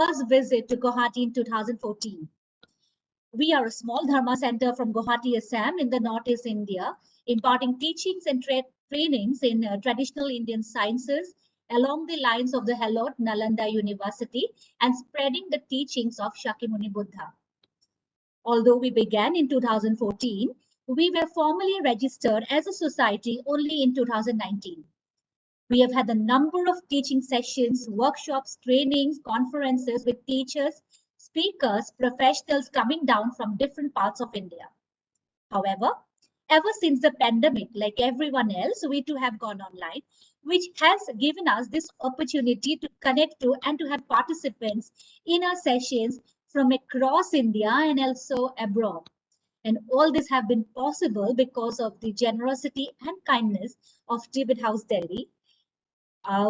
first visit to Guwahati in 2014. We are a small Dharma center from Guwahati, Assam in the Northeast India, imparting teachings and trainings in traditional Indian sciences along the lines of the hallowed Nalanda University and spreading the teachings of Shakyamuni Buddha. Although we began in 2014, we were formally registered as a society only in 2019. We have had a number of teaching sessions, workshops, trainings, conferences with teachers, speakers, professionals coming down from different parts of India. However, ever since the pandemic, like everyone else, we too have gone online, which has given us this opportunity to connect to and to have participants in our sessions from across India and also abroad. And all this have been possible because of the generosity and kindness of Tibet House Delhi,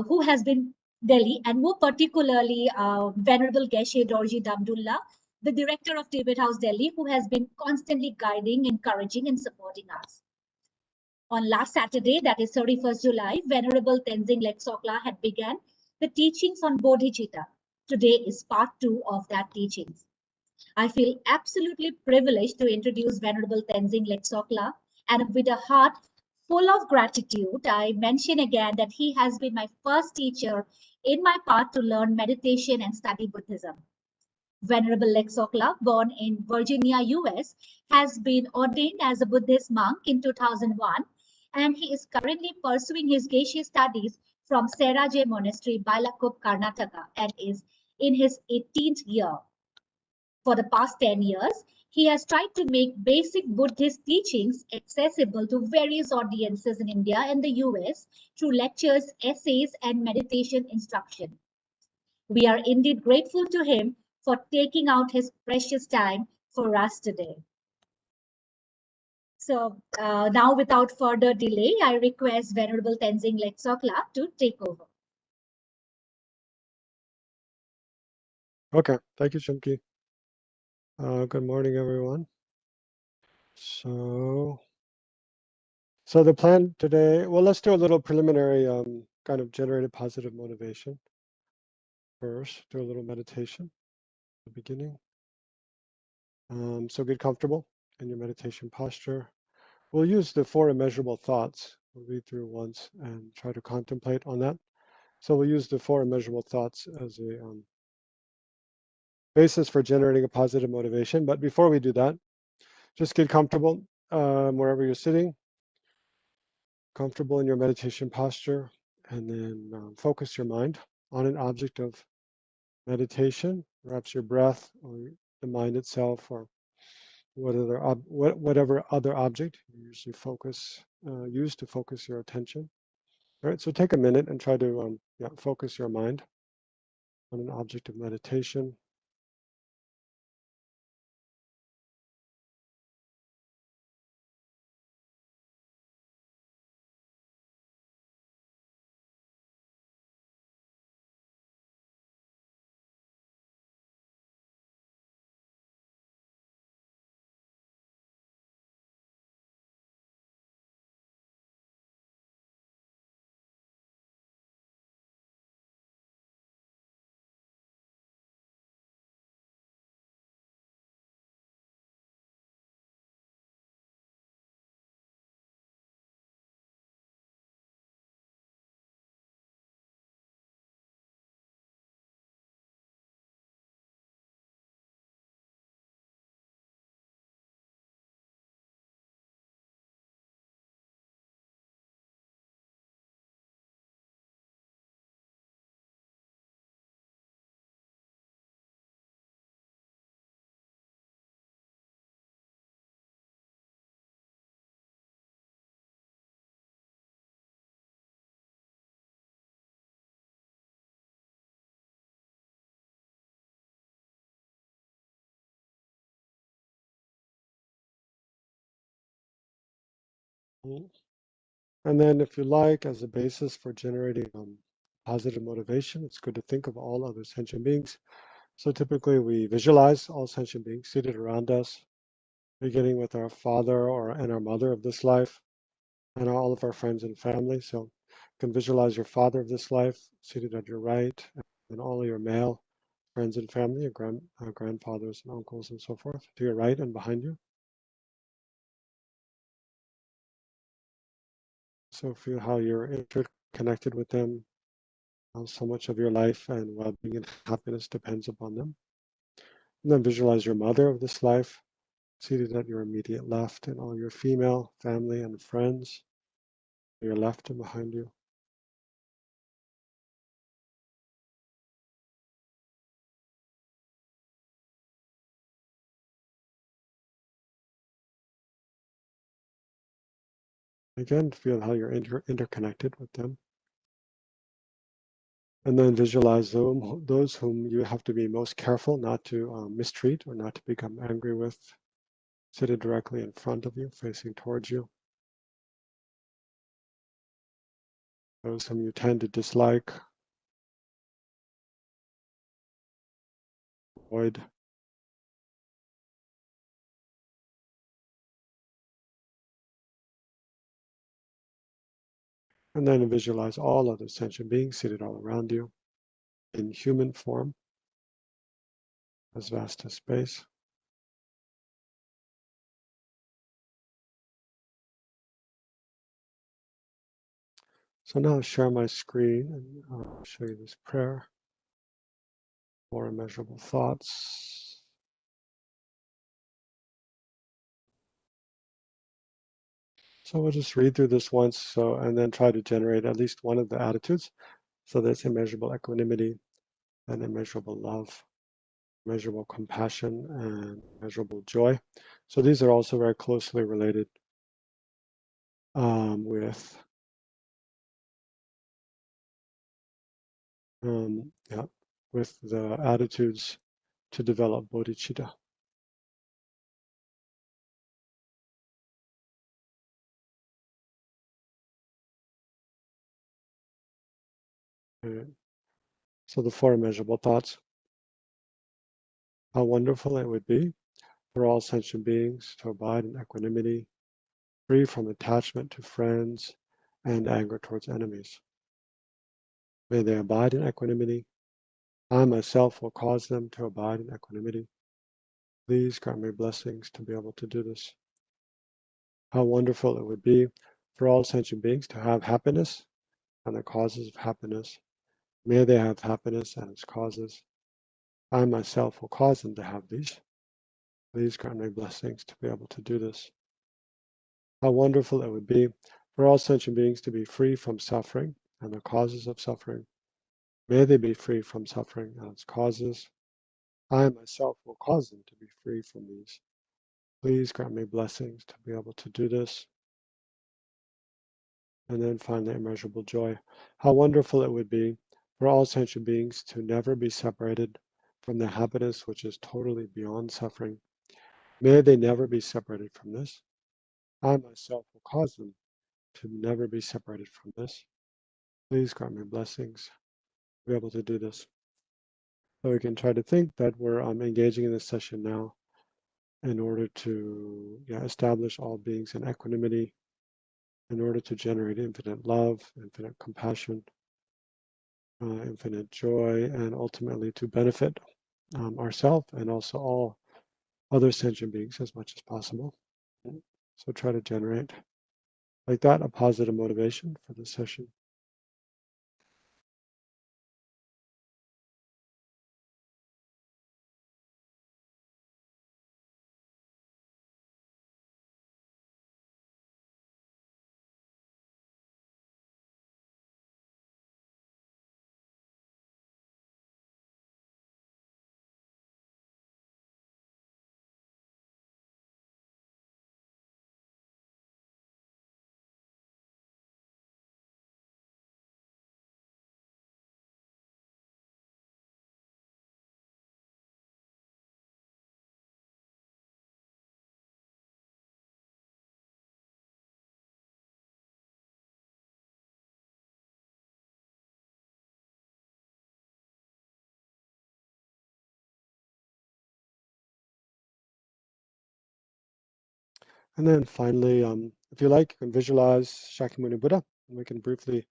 who has been Delhi, and more particularly Venerable Geshe Dorji Damdullah, the director of Tibet House Delhi, who has been constantly guiding, encouraging, and supporting us. On last Saturday, that is 31st July, Venerable Tenzin Legsokla had begun the teachings on Bodhichitta. Today is part 2 of that teachings. I feel absolutely privileged to introduce Venerable Tenzin Legsokla, and with a heart full of gratitude, I mention again that he has been my first teacher in my path to learn meditation and study Buddhism. Venerable Legsokla, born in Virginia, US, has been ordained as a Buddhist monk in 2001, and he is currently pursuing his Geshe studies from Seraje Monastery, Bailakup, Karnataka, and is in his 18th year. For the past 10 years, he has tried to make basic Buddhist teachings accessible to various audiences in India and the US through lectures, essays, and meditation instruction. We are indeed grateful to him for taking out his precious time for us today. So now, without further delay, I request Venerable Tenzin Legsokla to take over. Okay, thank you, Chumki. Good morning, everyone. So the plan today, well, let's do a little preliminary kind of generated positive motivation first. Do a little meditation at the beginning. So get comfortable in your meditation posture. We'll use the 4 immeasurable thoughts. We'll read through once and try to contemplate on that. So we'll use the 4 immeasurable thoughts as a basis for generating a positive motivation. But before we do that, just get comfortable wherever you're sitting, comfortable in your meditation posture, and then focus your mind on an object of meditation, perhaps your breath or the mind itself, or whatever other object you usually use to focus your attention. All right, so take a minute and try to focus your mind on an object of meditation. And then if you like, as a basis for generating positive motivation, it's good to think of all other sentient beings. So typically we visualize all sentient beings seated around us, beginning with our father and our mother of this life, and all of our friends and family. So you can visualize your father of this life seated at your right, and all of your male friends and family, your grandfathers and uncles and so forth, to your right and behind you. So feel how you're interconnected with them, how so much of your life and well-being and happiness depends upon them. And then visualize your mother of this life seated at your immediate left, and all your female family and friends to your left and behind you. Again, feel how you're interconnected with them. And then visualize those whom you have to be most careful not to mistreat or not to become angry with, seated directly in front of you, facing towards you. Those whom you tend to dislike, avoid. And then visualize all other sentient beings seated all around you in human form, as vast as space. So now I'll share my screen and I'll show you this prayer. More immeasurable thoughts. So we'll just read through this once, and then try to generate at least one of the attitudes. So that's immeasurable equanimity and immeasurable love, immeasurable compassion and immeasurable joy. So these are also very closely related with yeah, with the attitudes to develop bodhicitta. So the four immeasurable thoughts. How wonderful it would be for all sentient beings to abide in equanimity, free from attachment to friends and anger towards enemies. May they abide in equanimity. I myself will cause them to abide in equanimity. Please grant me blessings to be able to do this. How wonderful it would be for all sentient beings to have happiness and the causes of happiness. May they have happiness and its causes. I myself will cause them to have these. Please grant me blessings to be able to do this. How wonderful it would be for all sentient beings to be free from suffering and the causes of suffering. May they be free from suffering and its causes. I myself will cause them to be free from these. Please grant me blessings to be able to do this. And then finally, immeasurable joy. How wonderful it would be for all sentient beings to never be separated from the happiness which is totally beyond suffering. May they never be separated from this. I myself will cause them to never be separated from this. Please grant me blessings to be able to do this. So we can try to think that we're engaging in this session now in order to establish all beings in equanimity, in order to generate infinite love, infinite compassion, infinite joy, and ultimately to benefit ourselves and also all other sentient beings as much as possible. So try to generate like that a positive motivation for this session. And then finally, if you like, you can visualize Shakyamuni Buddha, and we can briefly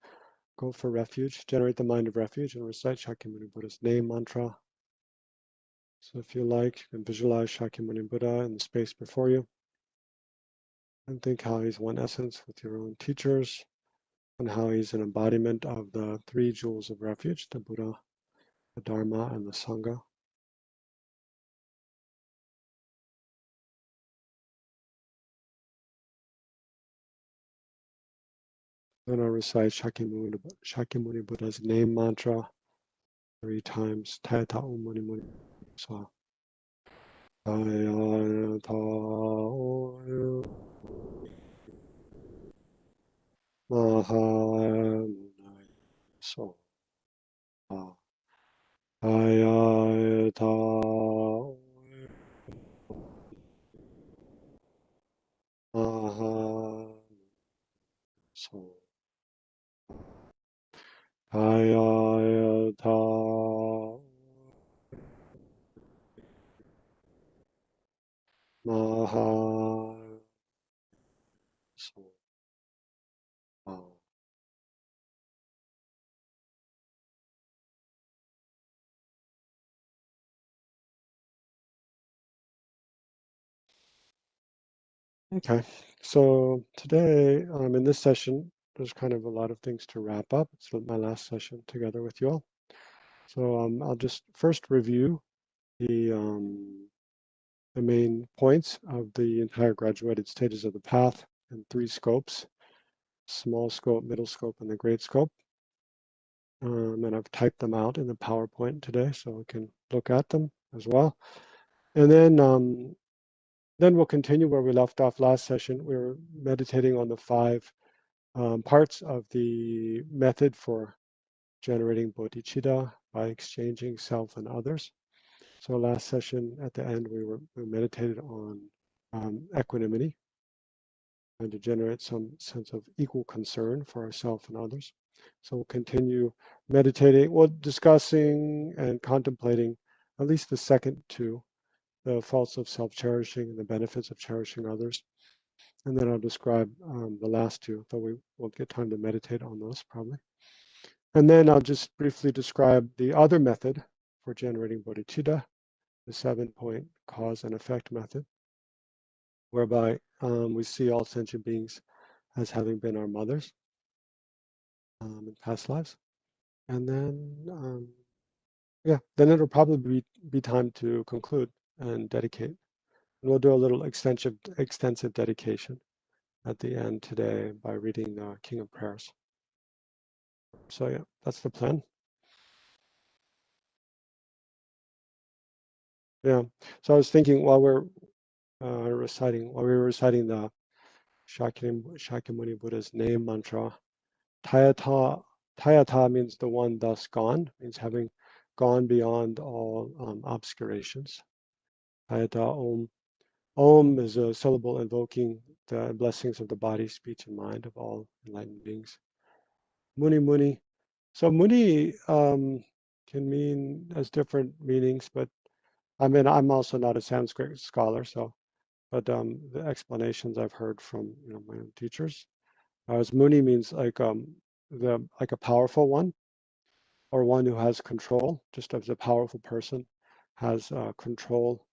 go for refuge, generate the mind of refuge, and recite Shakyamuni Buddha's name mantra So if you like, you can visualize Shakyamuni Buddha in the space before you and think how he's one essence with your own teachers and how he's an embodiment of the three jewels of refuge, the Buddha, the Dharma, and the Sangha. Then I'll recite Shakyamuni Buddha's name mantra 3 times. Tayata Om Muni Muni Swa. Tayata Om Maha So. Tayata Maha So. Tayata Maha So. Okay, so today in this session, there's kind of a lot of things to wrap up. It's my last session together with you all. So I'll just first review the main points of the entire graduated stages of the path in 3 scopes: small scope, middle scope, and the great scope. And I've typed them out in the PowerPoint today, so we can look at them as well. And then we'll continue where we left off last session. We were meditating on the 5 parts of the method for generating bodhicitta by exchanging self and others. So last session at the end, we meditated on equanimity and to generate some sense of equal concern for ourselves and others. So we'll continue meditating, well, discussing and contemplating at least the second 2, the faults of self-cherishing and the benefits of cherishing others. And then I'll describe the last 2, though we won't get time to meditate on those probably. And then I'll just briefly describe the other method for generating bodhicitta, the 7-point cause and effect method, whereby we see all sentient beings as having been our mothers in past lives. And then, yeah, then it'll probably be time to conclude and dedicate. And we'll do a little extensive dedication at the end today by reading the King of Prayers. So yeah, that's the plan. Yeah. So I was thinking while we were reciting the Shakyamuni Buddha's name mantra, Tayata means the one thus gone, means having gone beyond all obscurations. Tayata Om. Om is a syllable invoking the blessings of the body, speech, and mind of all enlightened beings. Muni Muni. So Muni can mean as different meanings, but I mean, I'm also not a Sanskrit scholar, so, but the explanations I've heard from my own teachers, as Muni means like like a powerful one, or one who has control, just as a powerful person has control.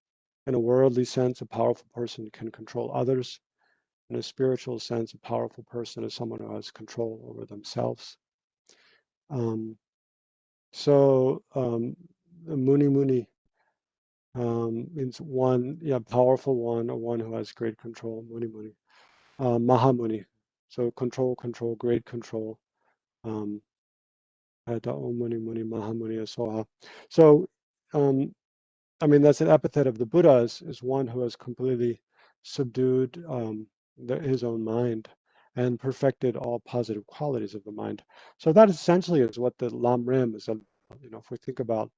In a worldly sense, a powerful person can control others. In a spiritual sense, a powerful person is someone who has control over themselves. So Muni Muni means one, yeah, powerful one, or one who has great control. Muni Muni, Mahamuni. So control, great control. Muni Muni Mahamuni Asoha. So I mean, that's an epithet of the Buddha, is one who has completely subdued his own mind and perfected all positive qualities of the mind. So that essentially is what the Lam Rim is. If we think about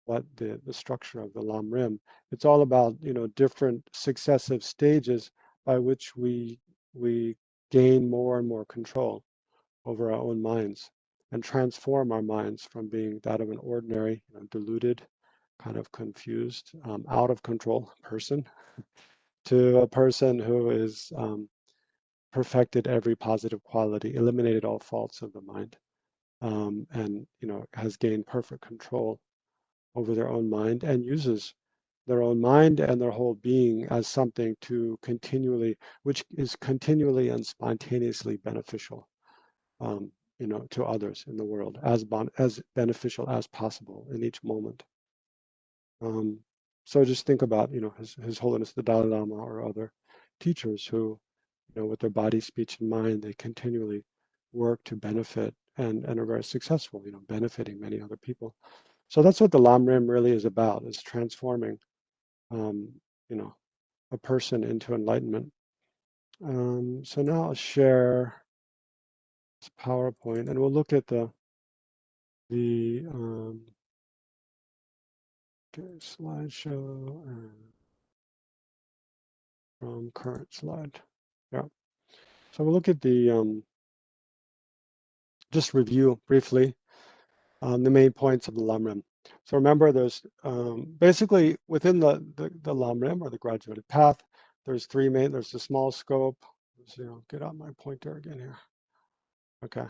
what the structure of the Lam Rim, it's all about different successive stages by which we gain more and more control over our own minds and transform our minds from being that of an ordinary, deluded, kind of confused, out of control person to a person who is perfected every positive quality, eliminated all faults of the mind, and has gained perfect control over their own mind and uses their own mind and their whole being as something to continually, which is continually and spontaneously beneficial, to others in the world, as beneficial as possible in each moment. So just think about, His Holiness the Dalai Lama or other teachers who, with their body, speech, and mind, they continually work to benefit and are very successful, benefiting many other people. So that's what the Lam Rim really is about, is transforming, you know, a person into enlightenment. So now I'll share this PowerPoint, and we'll look at the okay, slideshow from current slide. Yeah. So we'll look at the just review briefly the main points of the Lam Rim. So remember, there's basically within the Lam Rim, or the graduated path, there's three main. There's the small scope. So, get out my pointer again here. Okay.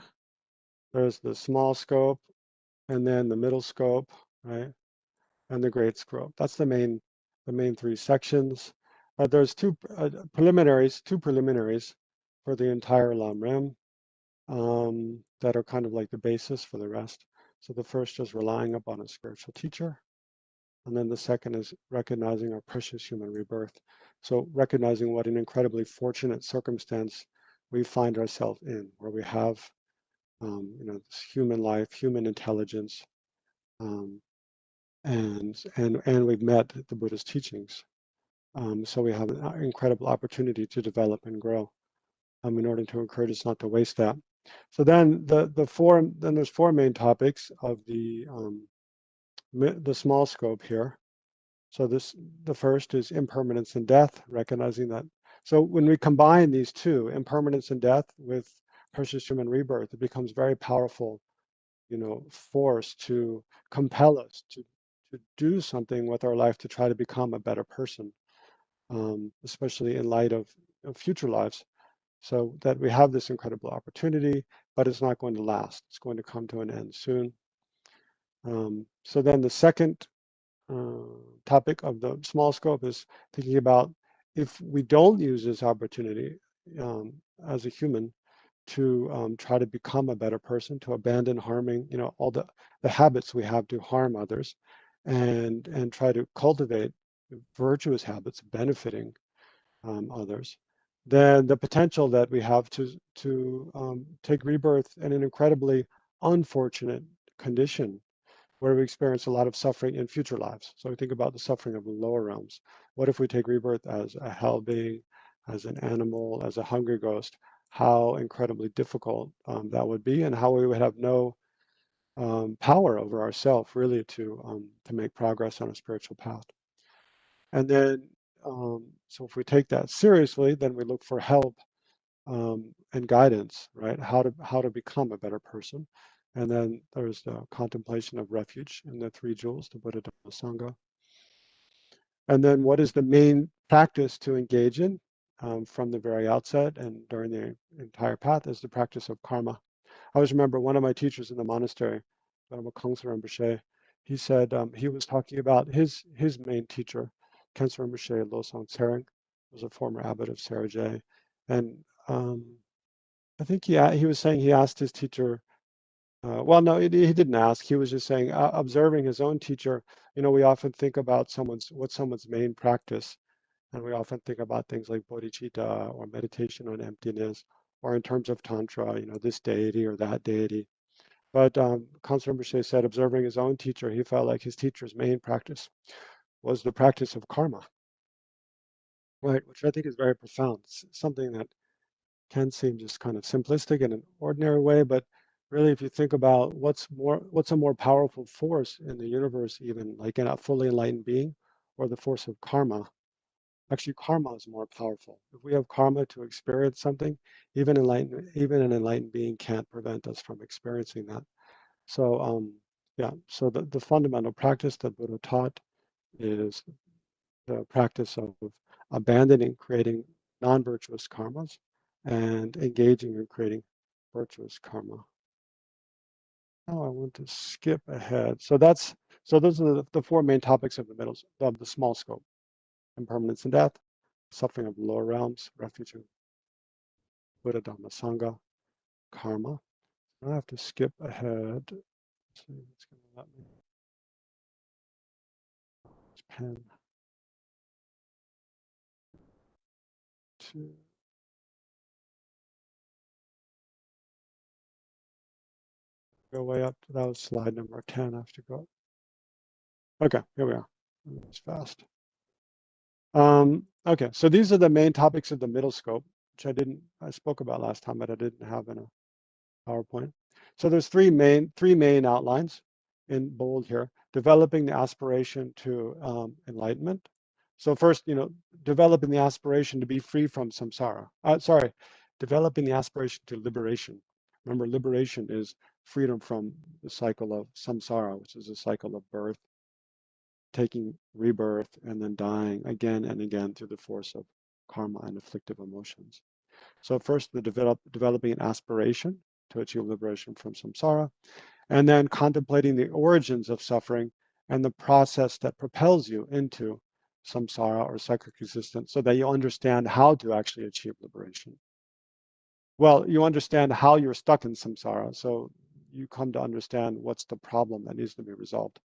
There's the small scope, and then the middle scope, right, and the great scope. That's the main three sections. There's two preliminaries for the entire Lam Rim that are kind of like the basis for the rest. So the first is relying upon a spiritual teacher. And then the second is recognizing our precious human rebirth. So recognizing what an incredibly fortunate circumstance we find ourselves in, where we have, this human life, human intelligence, and we've met the Buddha's teachings. So we have an incredible opportunity to develop and grow, in order to encourage us not to waste that. So then there's four main topics of the small scope here. So the first is impermanence and death, recognizing that. So when we combine these two, impermanence and death, with precious human rebirth, it becomes very powerful, force to compel us to do something with our life to try to become a better person, especially in light of future lives. So that we have this incredible opportunity, but it's not going to last. It's going to come to an end soon. So then the second topic of the small scope is thinking about, if we don't use this opportunity as a human to try to become a better person, to abandon harming, all the habits we have to harm others, and try to cultivate virtuous habits benefiting others, then the potential that we have to take rebirth in an incredibly unfortunate condition, where we experience a lot of suffering in future lives. So we think about the suffering of the lower realms. What if we take rebirth as a hell being, as an animal, as a hungry ghost? How incredibly difficult that would be, and how we would have no power over ourselves, really, to make progress on a spiritual path. And then, so if we take that seriously, then we look for help and guidance, right? How to become a better person. And then there's the contemplation of refuge in the three jewels, the Buddha, Dhamma, Sangha. And then what is the main practice to engage in from the very outset and during the entire path, is the practice of karma. I always remember one of my teachers in the monastery, Kongsa Rinpoche, he said he was talking about his main teacher, Khensa Rinpoche Losang Tsering, was a former abbot of Sarijay. And I think he was saying he asked his teacher, well, no, he didn't ask. He was just saying, observing his own teacher, we often think about someone's main practice, and we often think about things like bodhicitta or meditation on emptiness, or in terms of tantra, this deity or that deity. But Khensa Rinpoche said, observing his own teacher, he felt like his teacher's main practice was the practice of karma, right? Which I think is very profound. It's something that can seem just kind of simplistic in an ordinary way, but really, if you think about what's a more powerful force in the universe, even like in a fully enlightened being, or the force of karma. Actually, karma is more powerful. If we have karma to experience something, even an enlightened being can't prevent us from experiencing that. So yeah, so the fundamental practice that Buddha taught is the practice of abandoning creating non-virtuous karmas and engaging in creating virtuous karma. Oh, I want to skip ahead. So those are the four main topics of the small scope: impermanence and death, suffering of the lower realms, refuge of Buddha, Dhamma, Sangha, karma. I have to skip ahead. Let's see, it's going to let me. Pen to go way up. That was slide number 10. I have to go. Okay, here we are. It's fast. Okay, so these are the main topics of the middle scope, which I spoke about last time, but I didn't have in a PowerPoint. So there's three main outlines in bold here: developing the aspiration to enlightenment. So first, developing the aspiration to be free from samsara. Developing the aspiration to liberation. Remember, liberation is freedom from the cycle of samsara, which is a cycle of birth, taking rebirth, and then dying again and again through the force of karma and afflictive emotions. So first, developing an aspiration to achieve liberation from samsara, and then contemplating the origins of suffering and the process that propels you into samsara or cyclic existence, so that you understand how to actually achieve liberation. Well, you understand how you're stuck in samsara, so you come to understand what's the problem that needs to be resolved.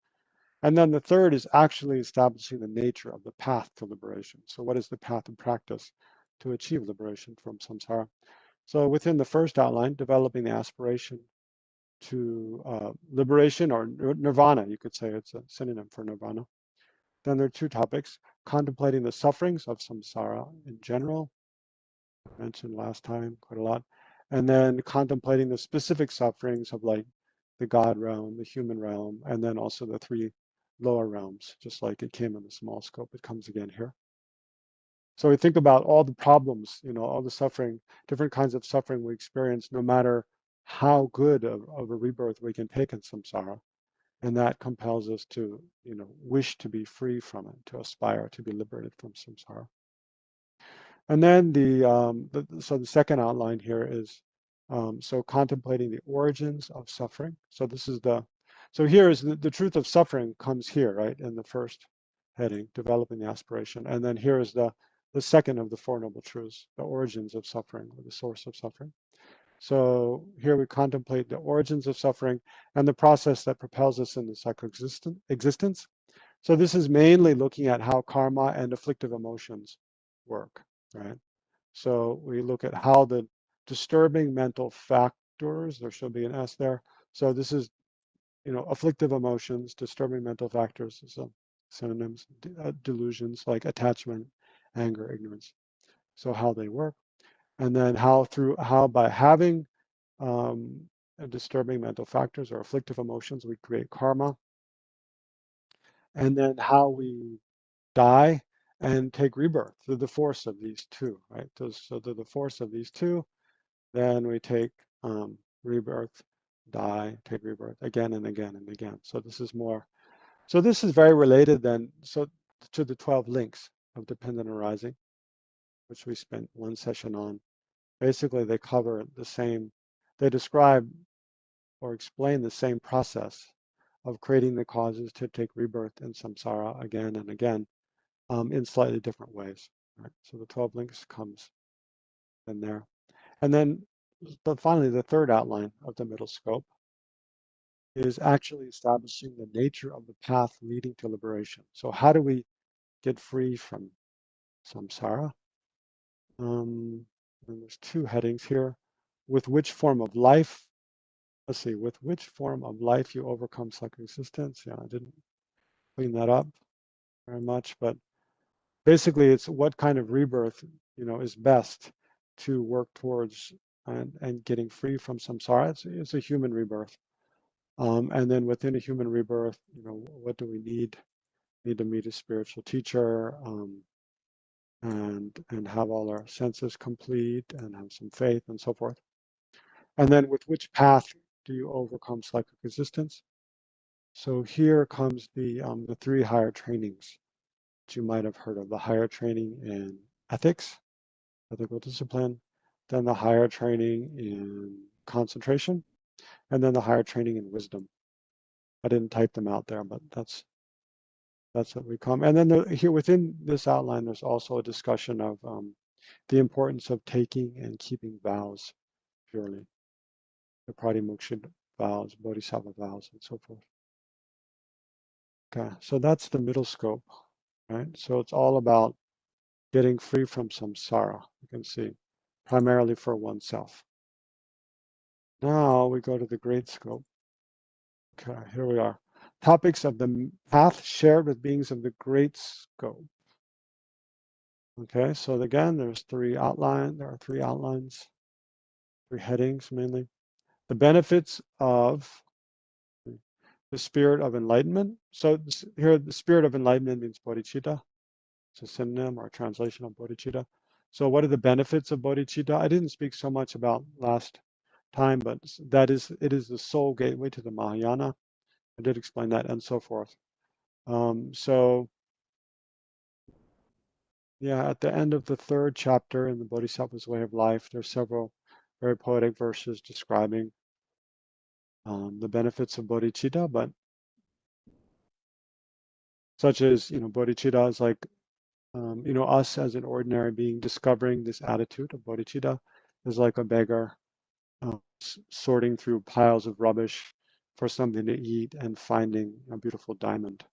And then the third is actually establishing the nature of the path to liberation. So what is the path and practice to achieve liberation from samsara? So within the first outline, developing the aspiration to liberation or nirvana, you could say it's a synonym for nirvana. Then there are two topics: contemplating the sufferings of samsara in general, I mentioned last time quite a lot, and then contemplating the specific sufferings of like the God realm, the human realm, and then also the three lower realms, just like it came in the small scope, it comes again here. So we think about all the problems, all the suffering, different kinds of suffering we experience, no matter how good of a rebirth we can take in samsara. And that compels us to, wish to be free from it, to aspire to be liberated from samsara. And then so the second outline here is, so contemplating the origins of suffering. So here is the truth of suffering comes here, right, in the first heading, developing the aspiration. And then here is the second of the Four Noble Truths, the origins of suffering, or the source of suffering. So here we contemplate the origins of suffering and the process that propels us in the cyclic existence. So this is mainly looking at how karma and afflictive emotions work, right? So we look at how the disturbing mental factors, there should be an S there. So this is, afflictive emotions, disturbing mental factors, so synonyms, delusions like attachment, anger, ignorance. So how they work. And then how by having disturbing mental factors or afflictive emotions, we create karma. And then how we die and take rebirth through the force of these two, right? So through the force of these two, then we take rebirth, die, take rebirth again and again and again. So this is very related then to the 12 links of dependent arising, which we spent one session on. Basically, they cover they describe or explain the same process of creating the causes to take rebirth in samsara again and again, in slightly different ways. Right? So the 12 links comes in there. And then, but finally, the third outline of the middle scope is actually establishing the nature of the path leading to liberation. So how do we get free from samsara? And there's two headings here. With which form of life, with which form of life you overcome cyclic existence. Yeah, I didn't clean that up very much, but basically it's what kind of rebirth, is best to work towards and getting free from samsara. It's a human rebirth. And then within a human rebirth, what do we need? Need to meet a spiritual teacher, and have all our senses complete and have some faith and so forth. And then with which path do you overcome cyclic existence? So here comes the three higher trainings that you might have heard of: the higher training in ethics, ethical discipline, then the higher training in concentration, and then the higher training in wisdom. I didn't type them out there, but that's what we come. And then here within this outline, there's also a discussion of the importance of taking and keeping vows purely, the pratimoksha vows, bodhisattva vows, and so forth. Okay, so that's the middle scope, right? So it's all about getting free from samsara, you can see, primarily for oneself. Now we go to the great scope. Okay, here we are. Topics of the path shared with beings of the great scope. Okay, so again, there are three outlines, three headings mainly. The benefits of the spirit of enlightenment. So here, the spirit of enlightenment means bodhicitta. It's a synonym or a translation of bodhicitta. So what are the benefits of bodhicitta? I didn't speak so much about last time, but it is the sole gateway to the Mahayana. I did explain that and so forth. So yeah, at the end of the third chapter in the Bodhisattva's Way of Life, there's several very poetic verses describing the benefits of bodhicitta, but such as, bodhicitta is like, us as an ordinary being discovering this attitude of bodhicitta is like a beggar sorting through piles of rubbish for something to eat and finding a beautiful diamond.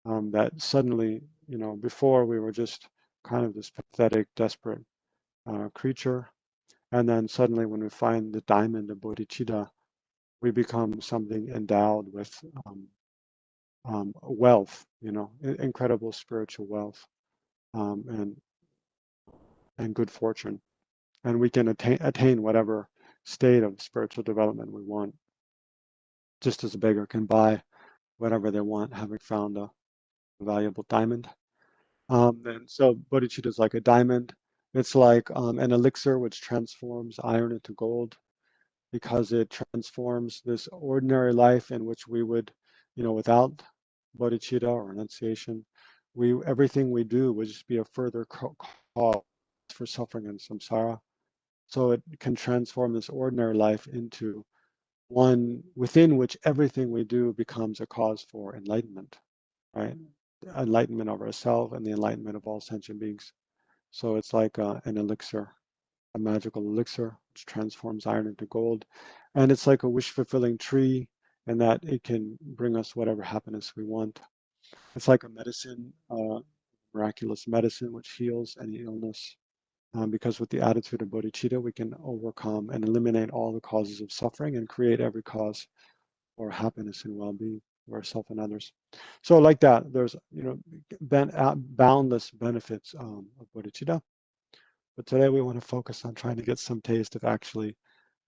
That suddenly, before we were just kind of this pathetic, desperate creature. And then suddenly when we find the diamond of bodhicitta, we become something endowed with wealth, incredible spiritual wealth and good fortune. And we can attain whatever state of spiritual development we want, just as a beggar can buy whatever they want, having found a valuable diamond. And so bodhicitta is like a diamond. It's like an elixir which transforms iron into gold, because it transforms this ordinary life in which we would, without bodhicitta or renunciation, everything we do would just be a further cause for suffering in samsara. So it can transform this ordinary life into one within which everything we do becomes a cause for enlightenment, right? Enlightenment of ourselves and the enlightenment of all sentient beings. So it's like an elixir, a magical elixir which transforms iron into gold. And it's like a wish-fulfilling tree in that it can bring us whatever happiness we want. It's like a medicine, miraculous medicine which heals any illness. Because with the attitude of bodhicitta, we can overcome and eliminate all the causes of suffering and create every cause for happiness and well-being for ourselves and others. So like that, there's, boundless benefits of bodhicitta. But today we want to focus on trying to get some taste of actually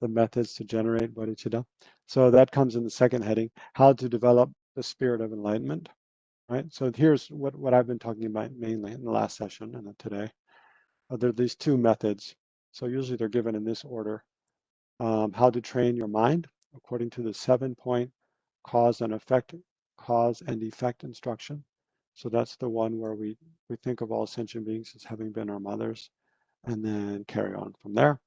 the methods to generate bodhicitta. So that comes in the second heading, how to develop the spirit of enlightenment, right? So here's what I've been talking about mainly in the last session and today. There are these two methods. So usually they're given in this order. How to train your mind according to the 7-point cause and effect instruction. So that's the one where we think of all sentient beings as having been our mothers, and then carry on from there.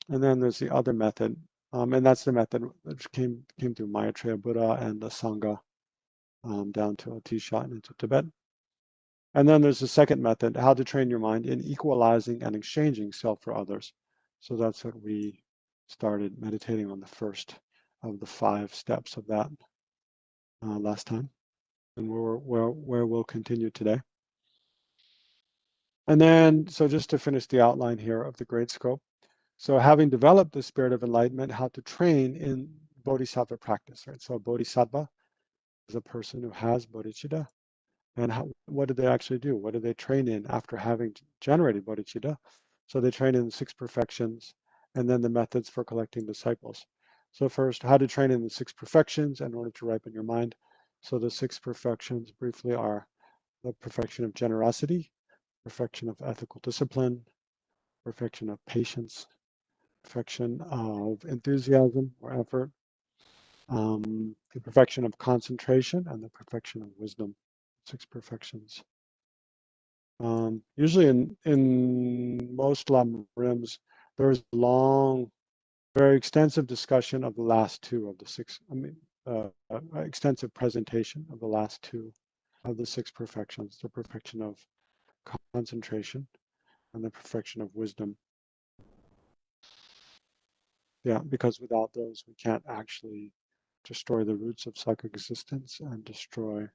And then there's the other method, and that's the method which came through Maitreya Buddha and the Sangha down to Atisha and into Tibet. And then there's the second method, how to train your mind in equalizing and exchanging self for others. So that's what we started meditating on, the first of the 5 steps of that last time, and where we'll continue today. And then, so just to finish the outline here of the great scope. So having developed the spirit of enlightenment, how to train in bodhisattva practice, right? So a bodhisattva is a person who has bodhicitta. And what do they actually do? What do they train in after having generated bodhicitta? So they train in 6 perfections, and then the methods for collecting disciples. So first, how to train in the 6 perfections in order to ripen your mind. So the 6 perfections briefly are the perfection of generosity, perfection of ethical discipline, perfection of patience, perfection of enthusiasm or effort, the perfection of concentration, and the perfection of wisdom. 6 perfections. Usually in most Lam Rims, there's a long very extensive discussion of the last two of the six, extensive presentation of the last two of the six perfections, the perfection of concentration and the perfection of wisdom. Yeah, because without those, we can't actually destroy the roots of psychoexistence and destroy,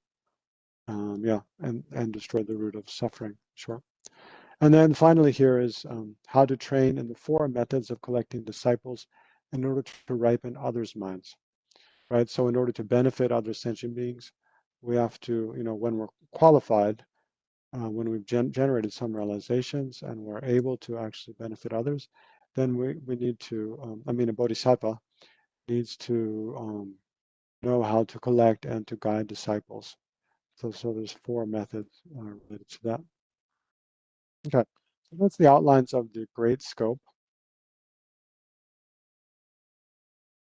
and destroy the root of suffering. Sure. And then finally here is how to train in the four methods of collecting disciples in order to ripen others' minds, right? So in order to benefit other sentient beings, we have to, when we're qualified, when we've generated some realizations and we're able to actually benefit others, then we need to, a bodhisattva needs to know how to collect and to guide disciples. So there's four methods related to that. Okay, so that's the outlines of the great scope.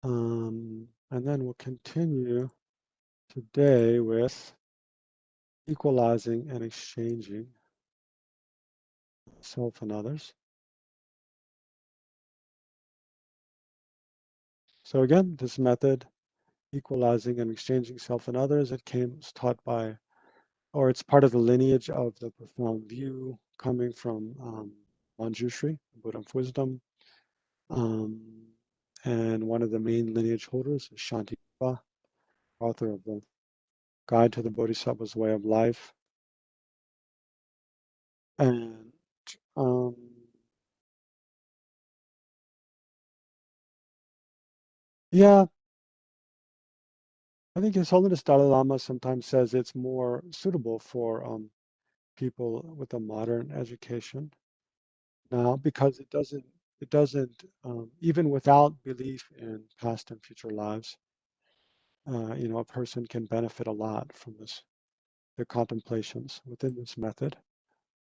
And then we'll continue today with equalizing and exchanging self and others. So again, this method, equalizing and exchanging self and others, was taught by, or it's part of the lineage of the profound view coming from Manjushri, Buddha of Wisdom. And one of the main lineage holders is Shantipa, author of the Guide to the Bodhisattva's Way of Life. And yeah, I think His Holiness Dalai Lama sometimes says it's more suitable for people with a modern education now because it doesn't even without belief in past and future lives, a person can benefit a lot from the contemplations within this method,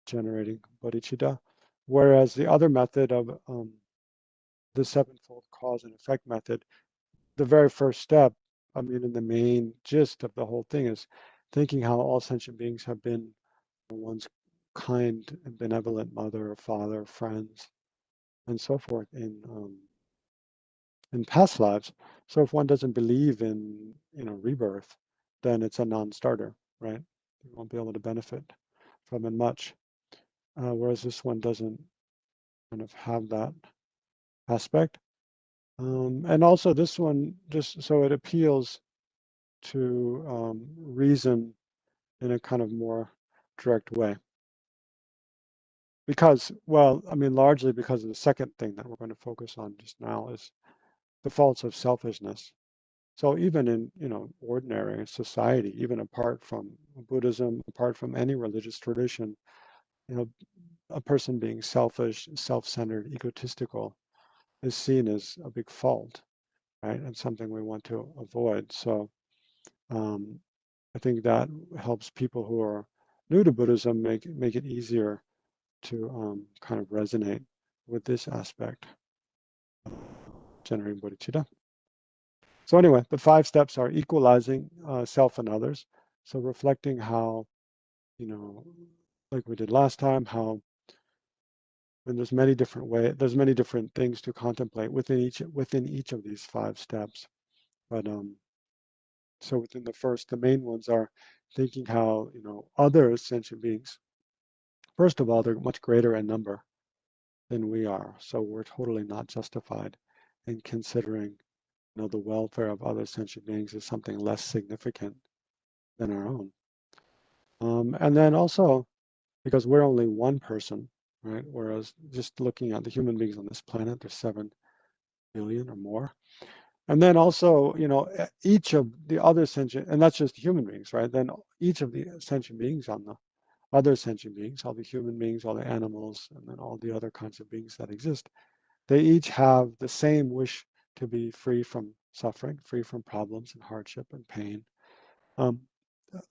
generating bodhicitta. Whereas the other method of the sevenfold cause and effect method, the very first step, in the main gist of the whole thing is thinking how all sentient beings have been one's kind and benevolent mother or father, friends, and so forth in past lives. So if one doesn't believe in rebirth, then it's a non-starter, right? You won't be able to benefit from it much. Whereas this one doesn't kind of have that aspect. And also this one, just so it appeals to reason in a kind of more direct way. Because, well, largely because of the second thing that we're going to focus on just now is the faults of selfishness. So even in, ordinary society, even apart from Buddhism, apart from any religious tradition, a person being selfish, self-centered, egotistical is seen as a big fault, right? And something we want to avoid. So I think that helps people who are new to Buddhism make it easier to kind of resonate with this aspect of generating bodhicitta. So anyway, the 5 steps are equalizing self and others. So reflecting how, like we did last time, how and there's many different things to contemplate within each of these 5 steps. But so within the main ones are thinking how, other sentient beings, first of all, they're much greater in number than we are. So we're totally not justified in considering, the welfare of other sentient beings as something less significant than our own. And then also, because we're only one person, right? Whereas just looking at the human beings on this planet, there's 7 billion or more. And then also, each of the other sentient, and that's just human beings, right? Then each of the sentient beings on the other sentient beings, all the human beings, all the animals, and then all the other kinds of beings that exist, they each have the same wish to be free from suffering, free from problems and hardship and pain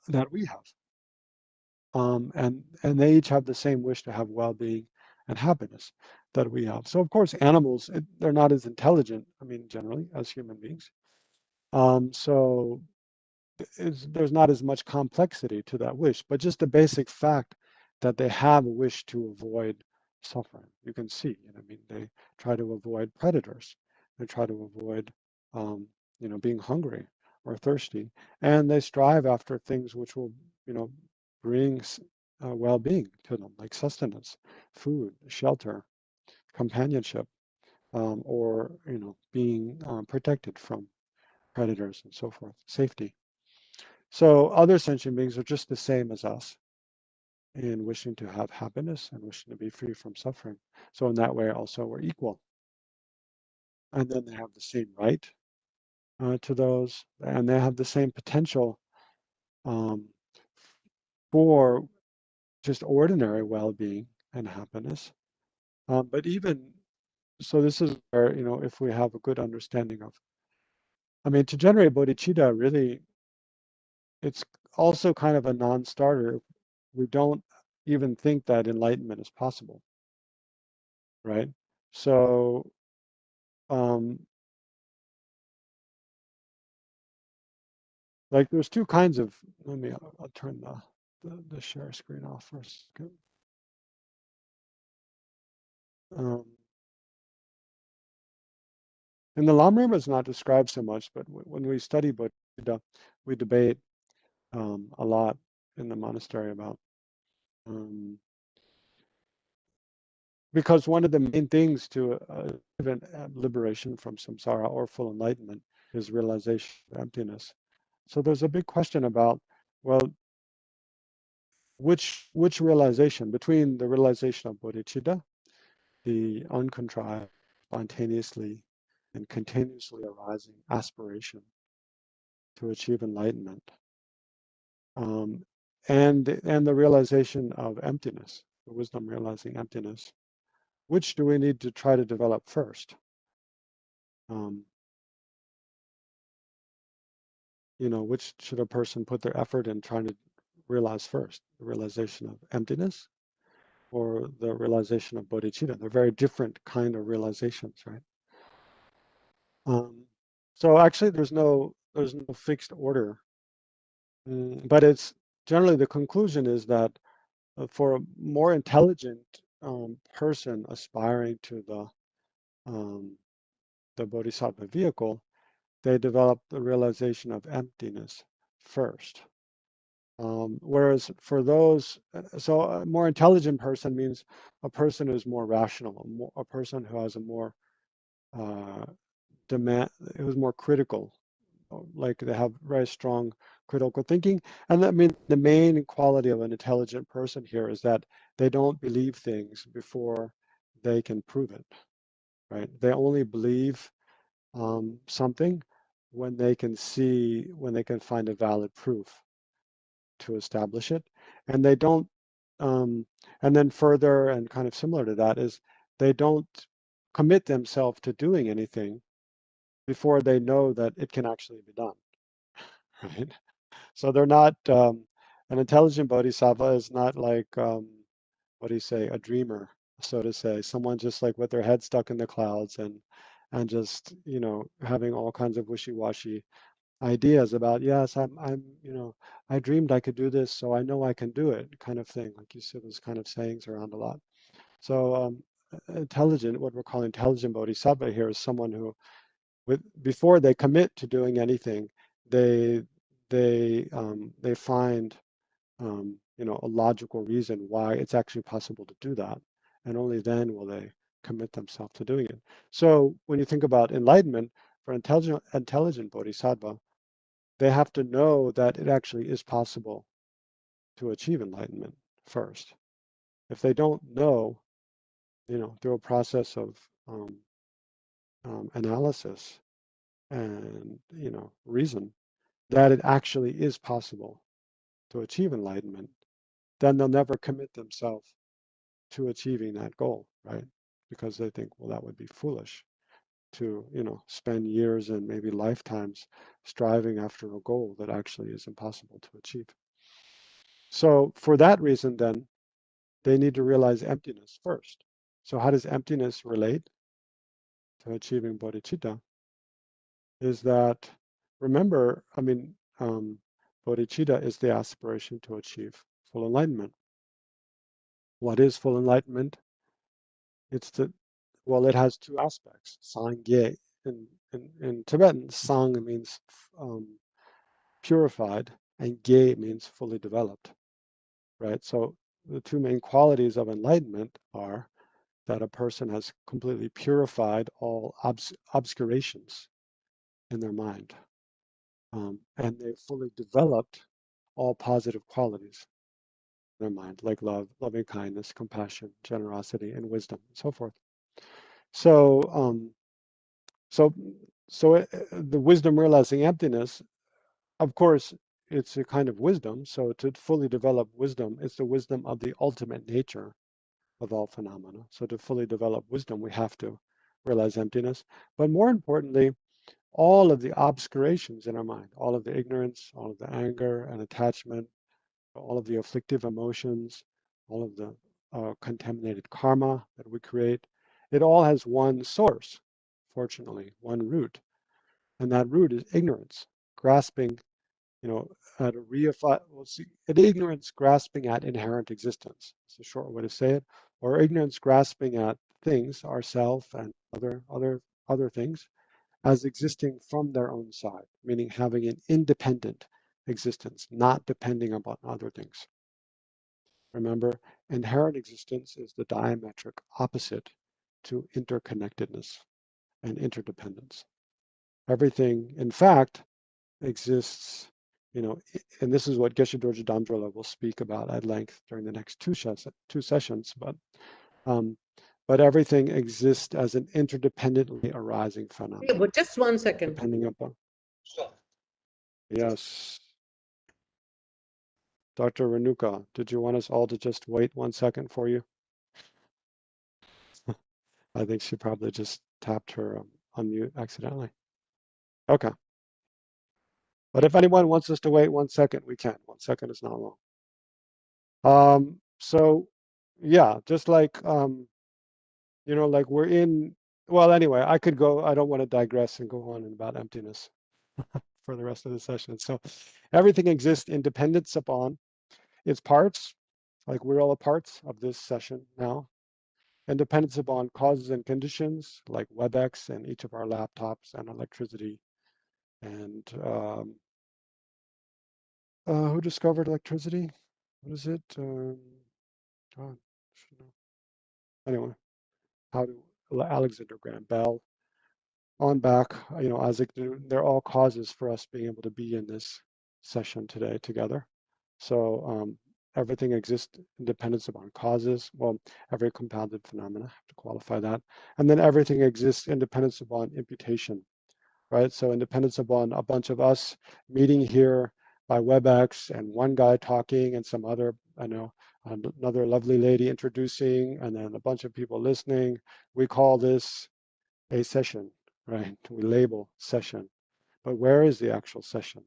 that we have. And they each have the same wish to have well-being and happiness that we have. So of course, animals, they're not as intelligent, generally, as human beings. So there's not as much complexity to that wish, but just the basic fact that they have a wish to avoid suffering. You can see, they try to avoid predators. They try to avoid, being hungry or thirsty, and they strive after things which will, bring well-being to them, like sustenance, food, shelter, companionship, or being protected from predators and so forth, safety. So other sentient beings are just the same as us in wishing to have happiness and wishing to be free from suffering. So in that way, also we're equal. And then they have the same right to those, and they have the same potential um, for just ordinary well-being and happiness. But even so, this is where, if we have a good understanding of, to generate bodhicitta, really, it's also kind of a non-starter. We don't even think that enlightenment is possible, right? So, um, like there's two kinds of, I'll turn the share screen off for a second. Um, and the Lam Rim is not described so much, but when we study Bodhicitta, we debate a lot in the monastery about, because one of the main things to even liberation from samsara or full enlightenment is realization of emptiness. So there's a big question about, well, which realization between the realization of bodhicitta, the uncontrived, spontaneously and continuously arising aspiration to achieve enlightenment, and the realization of emptiness, the wisdom realizing emptiness. Which do we need to try to develop first? Um, which should a person put their effort in trying to realize first? The realization of emptiness or the realization of bodhicitta? They're very different kind of realizations, right? So actually, there's no fixed order, but it's generally the conclusion is that for a more intelligent person aspiring to the bodhisattva vehicle, they develop the realization of emptiness first. Whereas for those, so a more intelligent person means a person who's more rational, a person who has a more uh, who's more critical, like they have very strong critical thinking. And I mean, the main quality of an intelligent person here is that they don't believe things before they can prove it, right? They only believe something when they can find a valid proof to establish it. And they don't, and then further and kind of similar to that is they don't commit themselves to doing anything before they know that it can actually be done, right? So they're not, an intelligent bodhisattva is not like, what do you say, a dreamer, so to say, someone just like with their head stuck in the clouds and just, having all kinds of wishy-washy ideas about, yes, I dreamed I could do this, so I know I can do it, kind of thing. Like you see those kind of sayings around a lot. So intelligent, what we're calling intelligent bodhisattva here is someone who, before they commit to doing anything, they they find a logical reason why it's actually possible to do that, and only then will they commit themselves to doing it. So when you think about enlightenment, for intelligent bodhisattva, they have to know that it actually is possible to achieve enlightenment first. If they don't know, through a process of analysis and reason, that it actually is possible to achieve enlightenment, then they'll never commit themselves to achieving that goal, right? Because they think, well, that would be foolish to, spend years and maybe lifetimes striving after a goal that actually is impossible to achieve. So for that reason, then, they need to realize emptiness first. So how does emptiness relate to achieving bodhicitta? Is that, remember, bodhicitta is the aspiration to achieve full enlightenment. What is full enlightenment? It's well, it has two aspects, sangye, in Tibetan, sang means purified, and ge means fully developed, right? So the two main qualities of enlightenment are that a person has completely purified all obscurations in their mind, and they've fully developed all positive qualities in their mind, like love, loving kindness, compassion, generosity, and wisdom, and so forth. So, so, the wisdom realizing emptiness, of course, it's a kind of wisdom. So to fully develop wisdom, it's the wisdom of the ultimate nature of all phenomena. So to fully develop wisdom, we have to realize emptiness. But more importantly, all of the obscurations in our mind, all of the ignorance, all of the anger and attachment, all of the afflictive emotions, all of the contaminated karma that we create, it all has one source, fortunately, one root. And that root is ignorance, grasping, at a reified, ignorance grasping at inherent existence. It's a short way to say it, or ignorance grasping at things, ourself and other things, as existing from their own side, meaning having an independent existence, not depending upon other things. Remember, inherent existence is the diametric opposite to interconnectedness and interdependence. Everything, in fact, exists, and this is what Geshe Dorje Damdrala will speak about at length during the next two sessions, but everything exists as an interdependently arising Yeah, phenomenon, but just 1 second. depending upon. Sure. Yes. Dr. Renuka, did you want us all to just wait 1 second for you? I think she probably just tapped her unmute accidentally. Okay. But if anyone wants us to wait 1 second, we can. 1 second is not long. So yeah, just like, like we're in, well, anyway, I could go, I don't want to digress and go on about emptiness for the rest of the session. So everything exists in dependence upon its parts, like we're all a parts of this session now, and dependence upon causes and conditions like WebEx and each of our laptops and electricity. And who discovered electricity? What is it? God, anyway, how do Alexander Graham Bell on back, Isaac, they're all causes for us being able to be in this session today together. So everything exists in dependence upon causes. Well, every compounded phenomena, I have to qualify that. And then everything exists in dependence upon imputation, right? So in dependence upon a bunch of us meeting here by WebEx and one guy talking and some other, another lovely lady introducing, and then a bunch of people listening. We call this a session, right? We label session. But where is the actual session?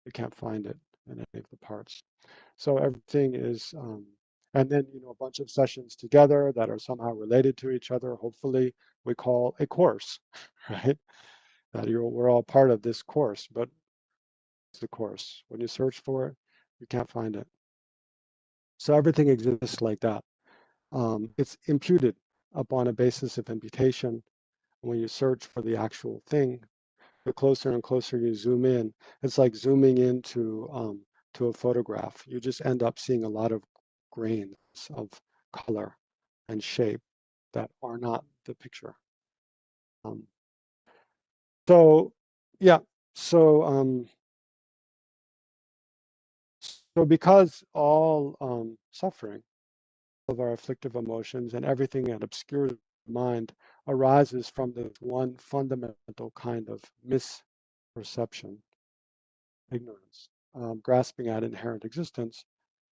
We can't find it in any of the parts. So everything is, and then, a bunch of sessions together that are somehow related to each other, hopefully we call a course, right? That we're all part of this course, but it's the course. When you search for it, you can't find it. So everything exists like that. It's imputed upon a basis of imputation. When you search for the actual thing, the closer and closer you zoom in, it's like zooming into to a photograph. You just end up seeing a lot of grains of color and shape that are not the picture. So yeah, so so because all suffering of our afflictive emotions and everything that obscures the mind arises from this one fundamental kind of misperception, ignorance, grasping at inherent existence,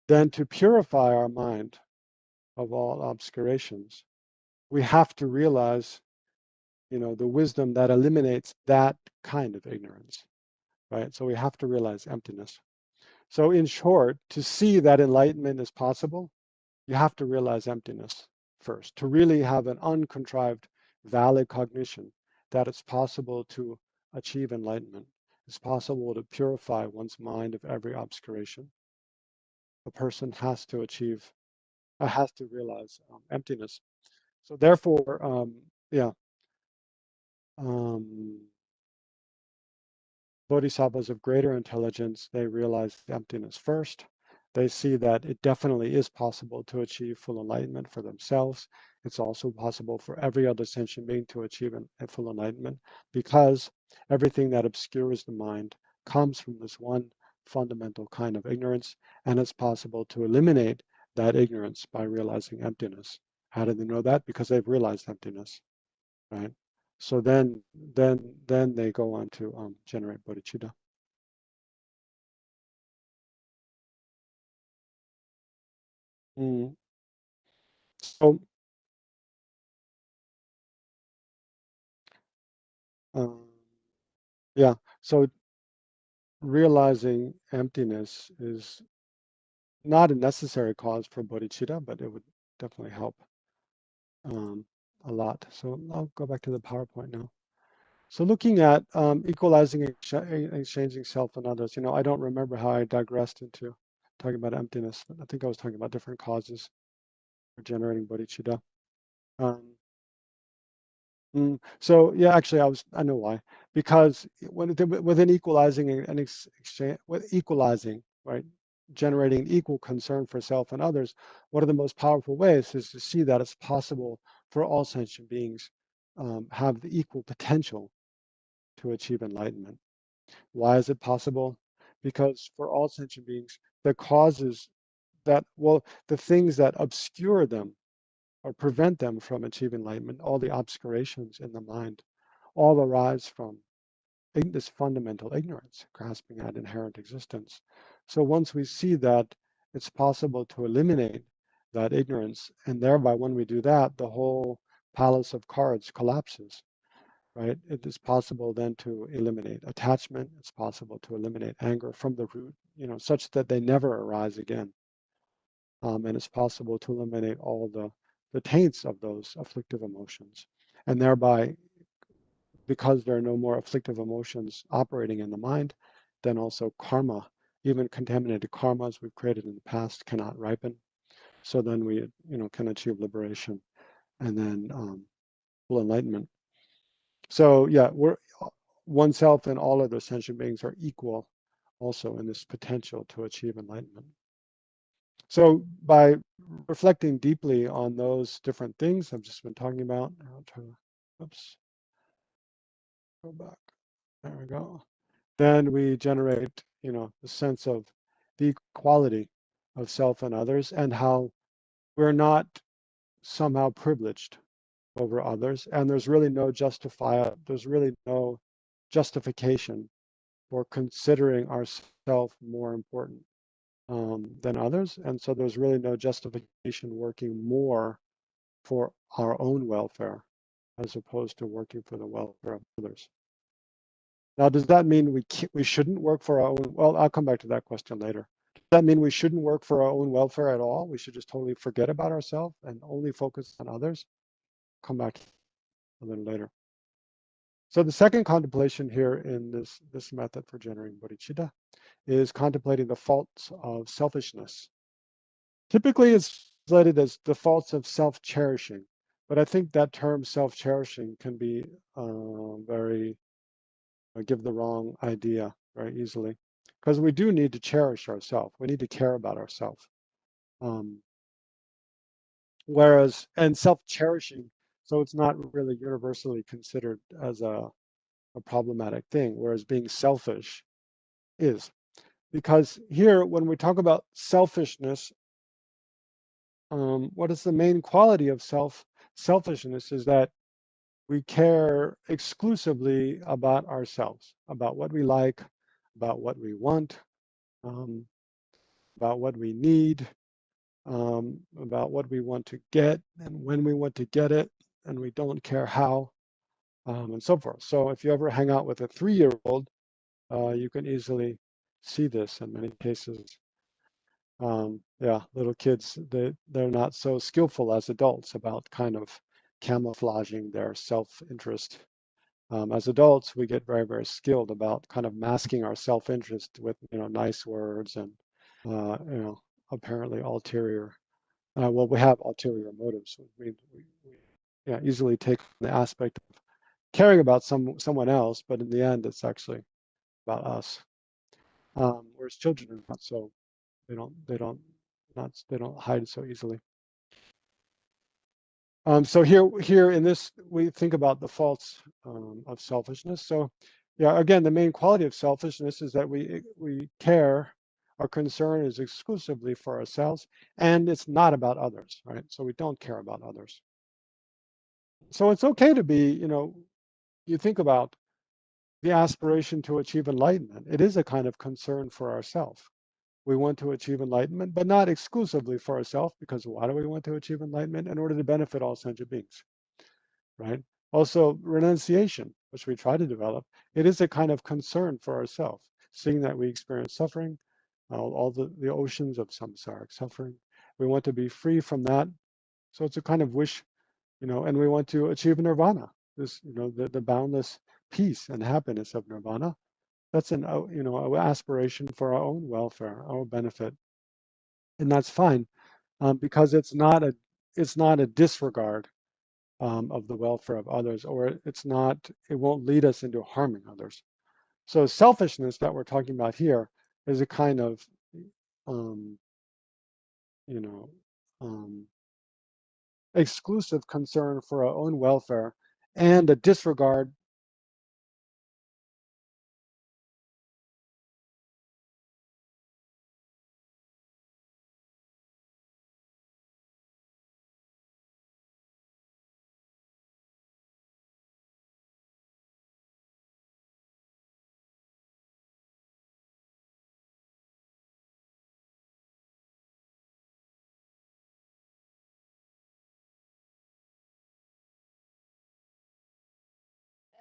then to purify our mind of all obscurations, we have to realize, the wisdom that eliminates that kind of ignorance, right? So we have to realize emptiness. So in short, to see that enlightenment is possible, you have to realize emptiness first, to really have an uncontrived, valid cognition that it's possible to achieve enlightenment. It's possible to purify one's mind of every obscuration. A person has to realize emptiness. So therefore, yeah. Bodhisattvas of greater intelligence, they realize emptiness first. They see that it definitely is possible to achieve full enlightenment for themselves. It's also possible for every other sentient being to achieve a full enlightenment because everything that obscures the mind comes from this one fundamental kind of ignorance, and it's possible to eliminate that ignorance by realizing emptiness. How do they know that? Because they've realized emptiness, right? So then they go on to generate bodhicitta. Mm. So um, yeah, so realizing emptiness is not a necessary cause for bodhicitta, but it would definitely help um, a lot. So I'll go back to the PowerPoint now. So looking at equalizing and exchanging self and others, I don't remember how I digressed into talking about emptiness, but I think I was talking about different causes for generating bodhicitta. Um, So yeah, actually, I know why. Because within equalizing and exchange, with equalizing, right, generating equal concern for self and others, one of the most powerful ways is to see that it's possible for all sentient beings have the equal potential to achieve enlightenment. Why is it possible? Because for all sentient beings, the causes the things that obscure them or prevent them from achieving enlightenment, all the obscurations in the mind, all arise from this fundamental ignorance, grasping at inherent existence. So once we see that it's possible to eliminate that ignorance, and thereby when we do that, the whole palace of cards collapses, right? It is possible then to eliminate attachment. It's possible to eliminate anger from the root, such that they never arise again. And it's possible to eliminate all the taints of those afflictive emotions. And thereby, because there are no more afflictive emotions operating in the mind, then also karma, even contaminated karmas we've created in the past, cannot ripen. So then we, can achieve liberation and then full enlightenment. So yeah, oneself and all other sentient beings are equal also in this potential to achieve enlightenment. So by reflecting deeply on those different things I've just been talking about, I'll try to, oops, go back. There we go. Then we generate, the sense of the equality of self and others and how we're not somehow privileged over others. And there's really no justification for considering ourselves more important than others. And so there's really no justification working more for our own welfare as opposed to working for the welfare of others. Now, does that mean we shouldn't work for our own? Well, I'll come back to that question later. Does that mean we shouldn't work for our own welfare at all? We should just totally forget about ourselves and only focus on others? Come back a little later. So the second contemplation here in this method for generating bodhicitta is contemplating the faults of selfishness. Typically, it's translated as the faults of self-cherishing, but I think that term self-cherishing can be very give the wrong idea very easily, because we do need to cherish ourselves. We need to care about ourselves. Um, and self-cherishing, so it's not really universally considered as a problematic thing, whereas being selfish is. Because here, when we talk about selfishness, what is the main quality of selfishness is that we care exclusively about ourselves, about what we like, about what we want, um, about what we need, about what we want to get and when we want to get it, and we don't care how, and so forth. So if you ever hang out with a 3-year-old, you can easily see this in many cases. Yeah, little kids, they're not so skillful as adults about kind of camouflaging their self-interest. As adults, we get very, very skilled about kind of masking our self-interest with, nice words and, apparently ulterior. Well, we have ulterior motives. We yeah, easily take the aspect of caring about someone else, but in the end, it's actually about us. Whereas children are not so, they don't hide so easily. So here in this, we think about the faults of selfishness. So yeah, again, the main quality of selfishness is that we care, our concern is exclusively for ourselves, and it's not about others, right? So we don't care about others. So it's okay to be, you think about the aspiration to achieve enlightenment. It is a kind of concern for ourselves. We want to achieve enlightenment, but not exclusively for ourselves, because why do we want to achieve enlightenment? In order to benefit all sentient beings, right? Also, renunciation, which we try to develop, it is a kind of concern for ourselves, seeing that we experience suffering, all the oceans of samsaric suffering. We want to be free from that. So it's a kind of wish, and we want to achieve nirvana, this, the boundless peace and happiness of nirvana. That's an aspiration for our own welfare, our benefit, and that's fine, because it's not a disregard of the welfare of others, or it won't lead us into harming others. So selfishness that we're talking about here is a kind of um, you know exclusive concern for our own welfare and a disregard.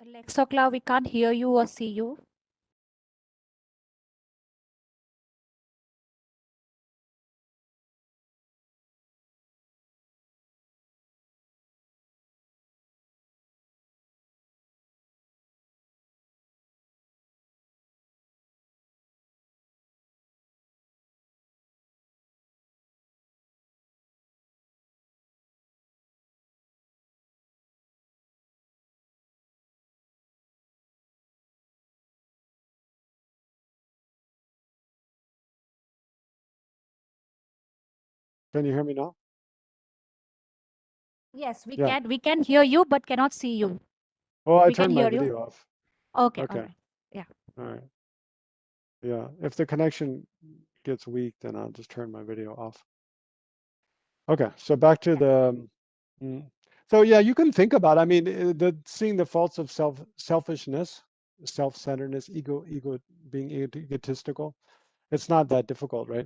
Lexocla, we can't hear you or see you. Can you hear me now? Yes, we Yeah. can. We can hear you, but cannot see you. Oh, I We can turned my hear you. video off. Okay, all Okay. right. Yeah. All right. Yeah. If the connection gets weak, then I'll just turn my video off. Okay. So back to the. So yeah, you can think about. I mean, seeing the faults of selfishness, self-centeredness, being egotistical. It's not that difficult, right?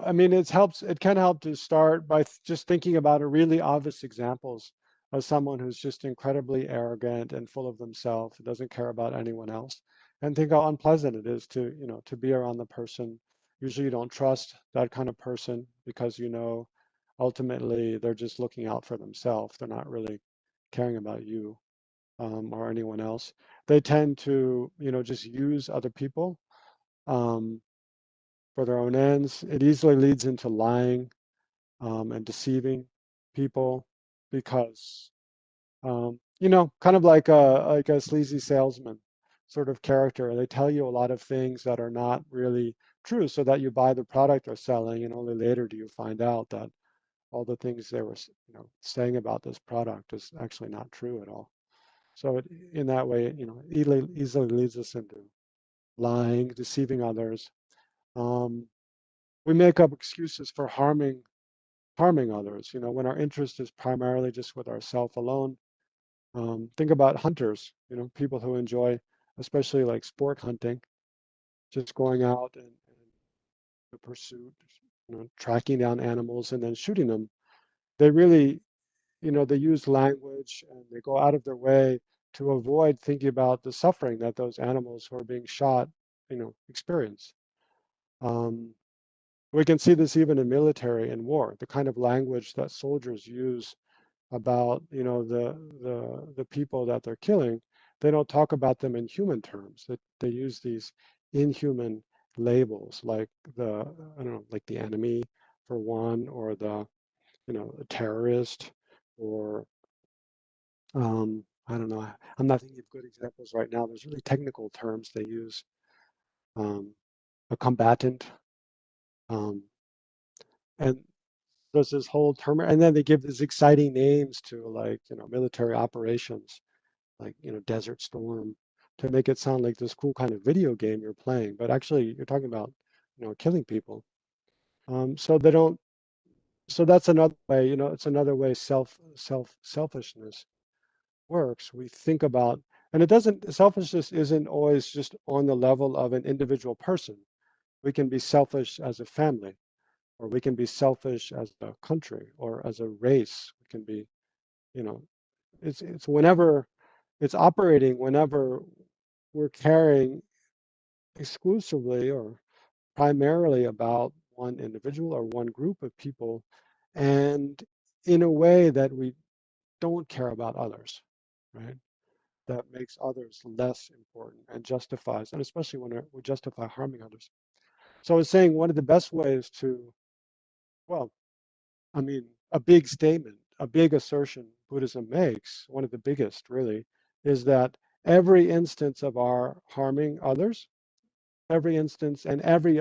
I mean, it can help to start by just thinking about a really obvious examples of someone who's just incredibly arrogant and full of themselves, doesn't care about anyone else, and think how unpleasant it is to be around the person. Usually you don't trust that kind of person because ultimately they're just looking out for themselves. They're not really caring about you or anyone else. They tend to, just use other people. Um, for their own ends. It easily leads into lying and deceiving people because, kind of like a sleazy salesman sort of character. They tell you a lot of things that are not really true, so that you buy the product they're selling, and only later do you find out that all the things they were, saying about this product is actually not true at all. So in that way, easily leads us into lying, deceiving others. Um, we make up excuses for harming others, when our interest is primarily just with ourself alone. Think about hunters, people who enjoy, especially like sport hunting, just going out and the pursuit, tracking down animals and then shooting them. They really, they use language and they go out of their way to avoid thinking about the suffering that those animals who are being shot, experience. Um, We can see this even in military and war, the kind of language that soldiers use about, the people that they're killing. They don't talk about them in human terms. They use these inhuman labels like I don't know, like the enemy for one, or the, a terrorist, or I don't know. I'm not thinking of good examples right now. There's really technical terms they use. A combatant, um, and there's this whole term, and then they give these exciting names to, like, military operations, like, Desert Storm, to make it sound like this cool kind of video game you're playing, but actually you're talking about, killing people. So they don't. So that's another way. It's another way selfishness works. We think about, and it doesn't. Selfishness isn't always just on the level of an individual person. We can be selfish as a family, or we can be selfish as a country or as a race. We can be, you know, it's whenever it's operating, whenever we're caring exclusively or primarily about one individual or one group of people, and in a way that we don't care about others, right? That makes others less important and justifies, and especially when we justify harming others. So I was saying one of the best ways to, well, I mean, a big statement, a big assertion Buddhism makes, one of the biggest really, is that every instance of our harming others, every instance and every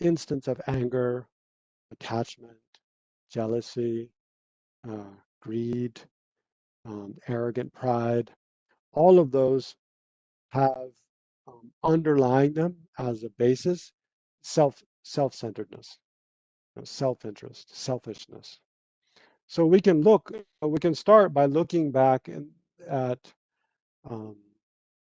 instance of anger, attachment, jealousy, greed, arrogant pride, all of those have underlying them as a basis self-centeredness, self-interest, selfishness. So we can start by looking back at um,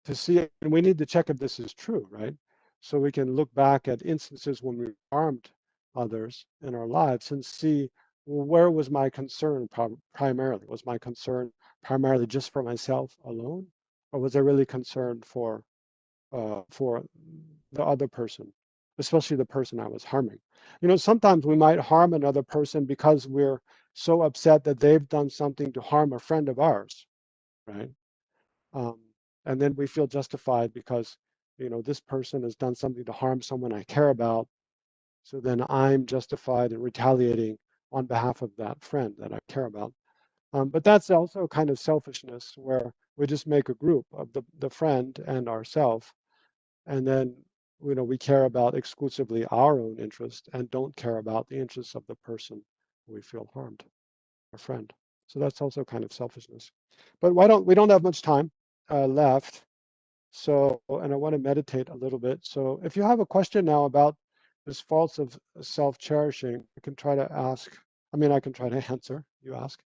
to see, and we need to check if this is true, right? So we can look back at instances when we harmed others in our lives and see, well, where was my concern primarily? Was my concern primarily just for myself alone, or was I really concerned for the other person, especially the person I was harming? Sometimes we might harm another person because we're so upset that they've done something to harm a friend of ours, right? Um, and then we feel justified because, this person has done something to harm someone I care about. So then I'm justified in retaliating on behalf of that friend that I care about. But that's also kind of selfishness, where we just make a group of the friend and ourself, and then we care about exclusively our own interest and don't care about the interests of the person we feel harmed, our friend. So that's also kind of selfishness. But we don't have much time left. So, and I want to meditate a little bit. So if you have a question now about this faults of self-cherishing, I can try to ask. I mean, I can try to answer. You ask.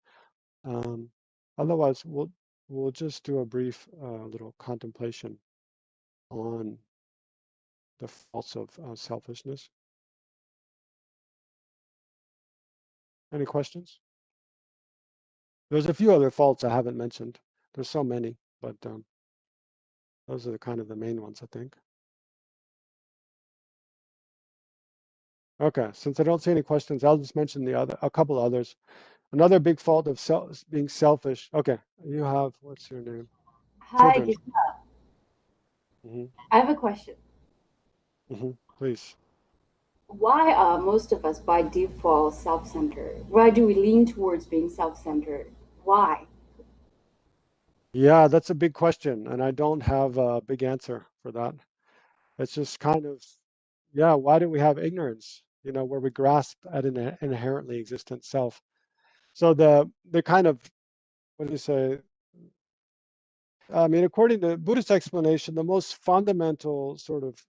Um, Otherwise, we'll just do a brief little contemplation on the faults of selfishness. Any questions? There's a few other faults I haven't mentioned. There's so many, but those are the kind of the main ones, I think. Okay, since I don't see any questions, I'll just mention a couple others. Another big fault of being selfish. Okay, you have, what's your name? Hi, Children. Gita. Hmm. I have a question. Please. Why are most of us by default self-centered? Why do we lean towards being self-centered? Why? Yeah, that's a big question, and I don't have a big answer for that. It's just kind of, yeah, why do we have ignorance, where we grasp at an inherently existent self? So the kind of, what do you say? I mean, according to Buddhist explanation, the most fundamental sort of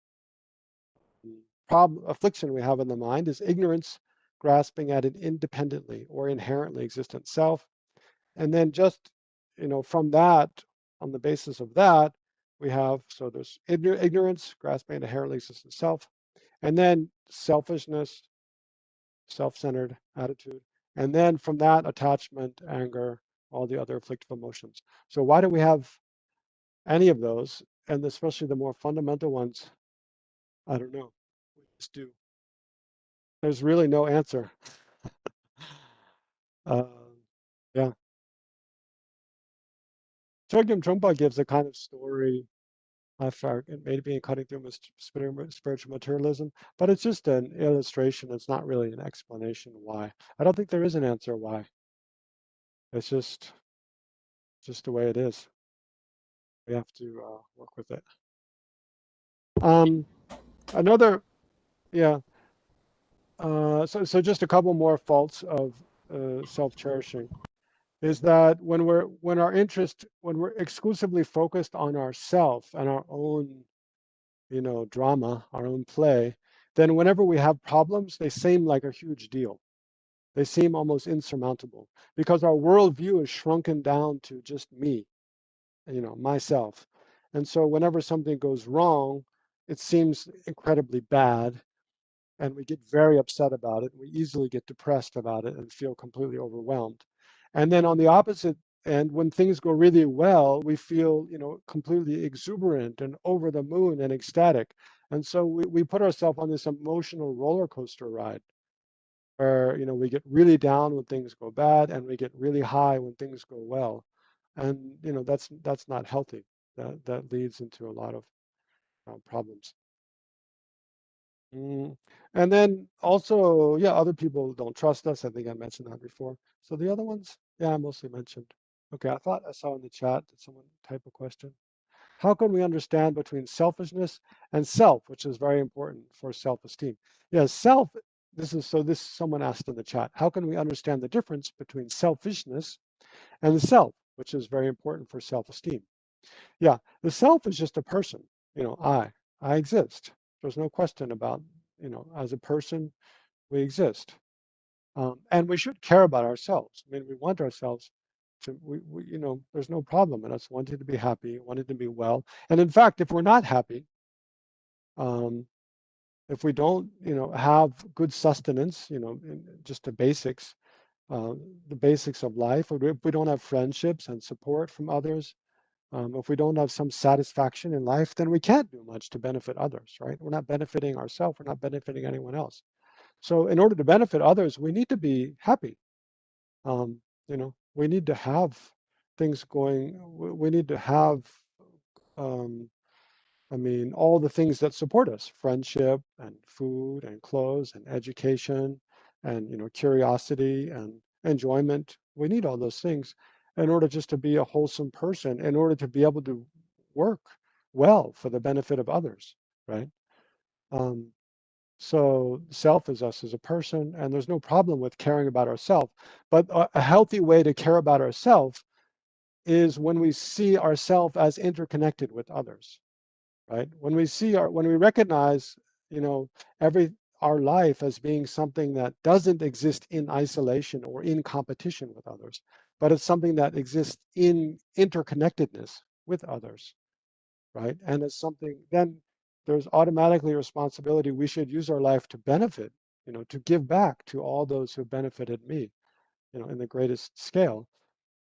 problem, affliction we have in the mind is ignorance, grasping at an independently or inherently existent self. And then just, from that, on the basis of that, we have, so there's ignorance, grasping at inherently existent self, and then selfishness, self-centered attitude. And then from that, attachment, anger, all the other afflictive emotions. So why do we have any of those? And especially the more fundamental ones, I don't know. We just do. There's really no answer. Uh, yeah. Chogyam Trungpa gives a kind of story. I found it may be cutting through spiritual materialism, but it's just an illustration. It's not really an explanation why. I don't think there is an answer why. It's just just the way it is. We have to work with it. Another, yeah. So just a couple more faults of self-cherishing is that when we're exclusively focused on ourself and our own, drama, our own play, then whenever we have problems, they seem like a huge deal. They seem almost insurmountable because our worldview is shrunken down to just me, myself. And so whenever something goes wrong, it seems incredibly bad, and we get very upset about it. We easily get depressed about it and feel completely overwhelmed. And then on the opposite end, when things go really well, we feel, completely exuberant and over the moon and ecstatic. And so we put ourselves on this emotional roller coaster ride where, we get really down when things go bad and we get really high when things go well. And, that's not healthy. That leads into a lot of problems. And then also, yeah, other people don't trust us. I think I mentioned that before. So the other ones, yeah, I mostly mentioned. Okay, I thought I saw in the chat, did someone type a question? How can we understand between selfishness and self, which is very important for self-esteem? Yeah, someone asked in the chat, how can we understand the difference between selfishness and the self, which is very important for self-esteem? Yeah, the self is just a person, I exist. There's no question about, as a person, we exist. And we should care about ourselves. I mean, we want ourselves to, there's no problem in us wanting to be happy, wanting to be well. And in fact, if we're not happy, if we don't, have good sustenance, just the basics of life, or if we don't have friendships and support from others, if we don't have some satisfaction in life, then we can't do much to benefit others, right? We're not benefiting ourselves, we're not benefiting anyone else. So in order to benefit others, we need to be happy. We need to have things going, we need to have, all the things that support us, friendship and food and clothes and education and, curiosity and enjoyment. We need all those things in order just to be a wholesome person, in order to be able to work well for the benefit of others, right? So self is us as a person, and there's no problem with caring about ourselves. But a healthy way to care about ourselves is when we see ourselves as interconnected with others, right? When we recognize, every our life as being something that doesn't exist in isolation or in competition with others, but it's something that exists in interconnectedness with others, right? And it's something, then there's automatically a responsibility. We should use our life to benefit, to give back to all those who benefited me, in the greatest scale.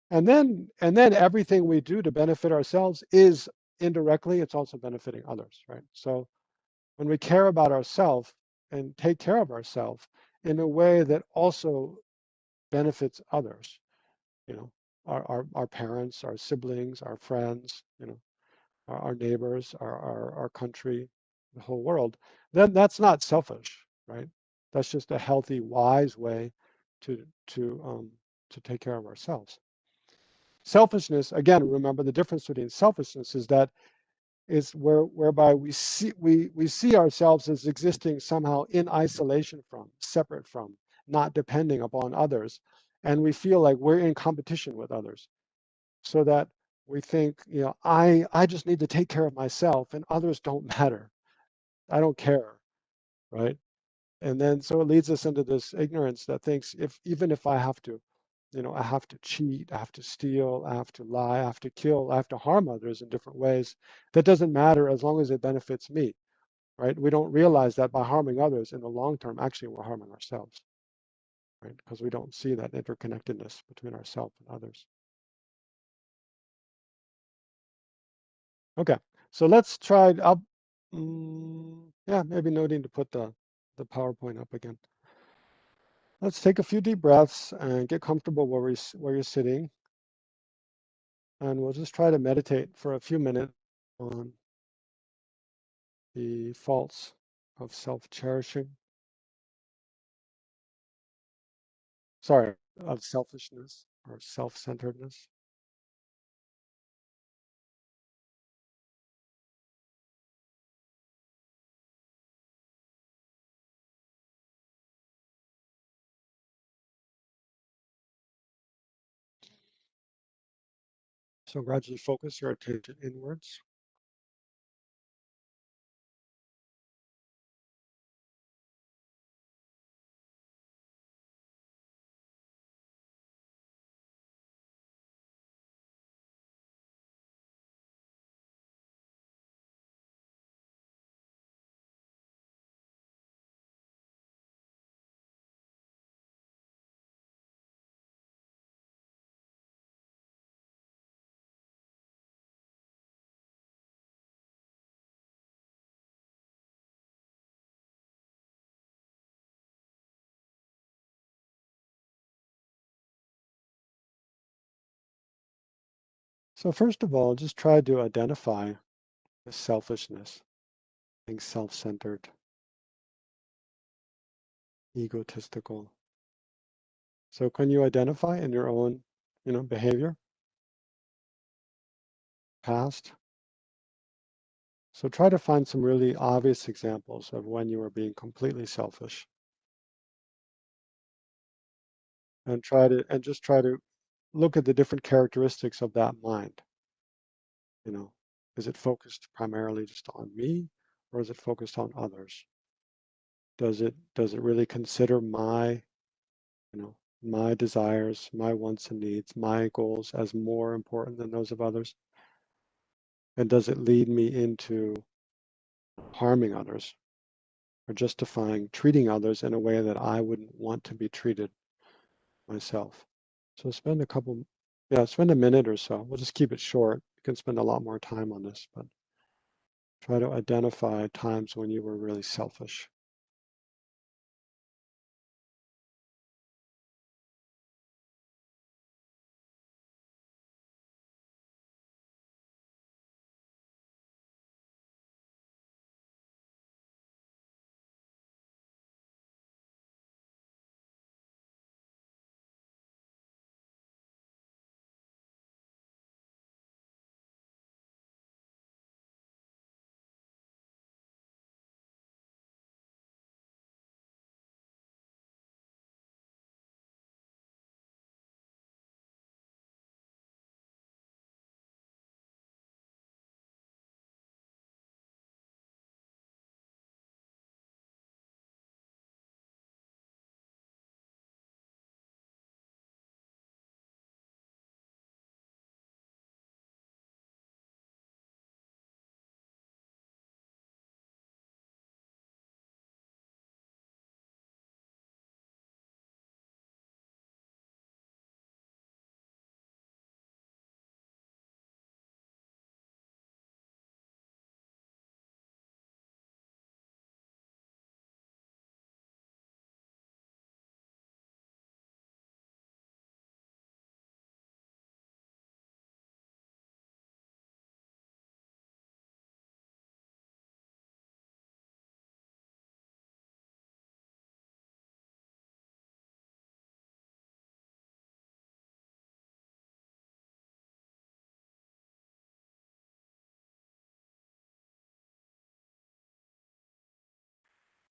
And then everything we do to benefit ourselves is indirectly, it's also benefiting others, right? So when we care about ourselves and take care of ourselves in a way that also benefits others, our parents, our siblings, our friends, our neighbors, our country, the whole world, then that's not selfish, right? That's just a healthy, wise way to take care of ourselves. Selfishness, again, remember the difference between selfishness is that whereby we see ourselves as existing somehow in isolation from, separate from, not depending upon others, and we feel like we're in competition with others, so that we think, I just need to take care of myself and others don't matter. I don't care, right? And then so it leads us into this ignorance that thinks even if I have to, I have to cheat, I have to steal, I have to lie, I have to kill, I have to harm others in different ways, that doesn't matter as long as it benefits me, right? We don't realize that by harming others in the long term, actually we're harming ourselves, right? Because we don't see that interconnectedness between ourselves and others. Okay, so let's try up. Yeah, maybe no need to put the PowerPoint up again. Let's take a few deep breaths and get comfortable where you're sitting. And we'll just try to meditate for a few minutes on the faults of self-cherishing. Sorry, of selfishness or self-centeredness. So gradually focus your attention inwards. So first of all, just try to identify the selfishness, being self-centered, egotistical. So can you identify in your own, behavior, past? So try to find some really obvious examples of when you were being completely selfish, and just try to look at the different characteristics of that mind. Is it focused primarily just on me, or is it focused on others? Does it really consider my, my desires, my wants and needs, my goals as more important than those of others? And does it lead me into harming others, or justifying treating others in a way that I wouldn't want to be treated myself? So spend a minute or so. We'll just keep it short. You can spend a lot more time on this, but try to identify times when you were really selfish.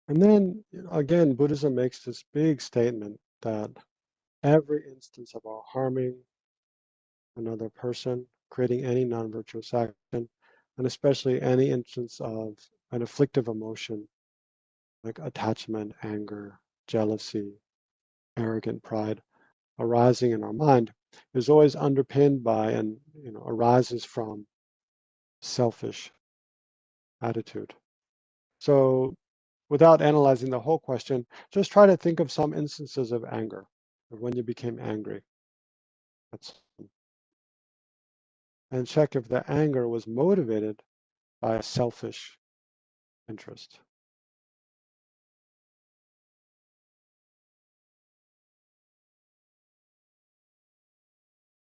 And then again, Buddhism makes this big statement that every instance of our harming another person, creating any non-virtuous action, and especially any instance of an afflictive emotion like attachment, anger, jealousy, arrogant pride arising in our mind, is always underpinned by and arises from selfish attitude. So without analyzing the whole question, just try to think of some instances of anger, of when you became angry. And check if the anger was motivated by a selfish interest.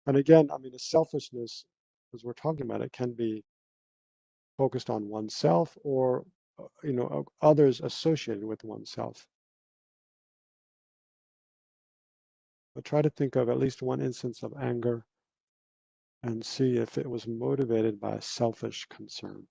And again, I mean, the selfishness, as we're talking about, it can be focused on oneself or, others associated with oneself. But try to think of at least one instance of anger and see if it was motivated by a selfish concern.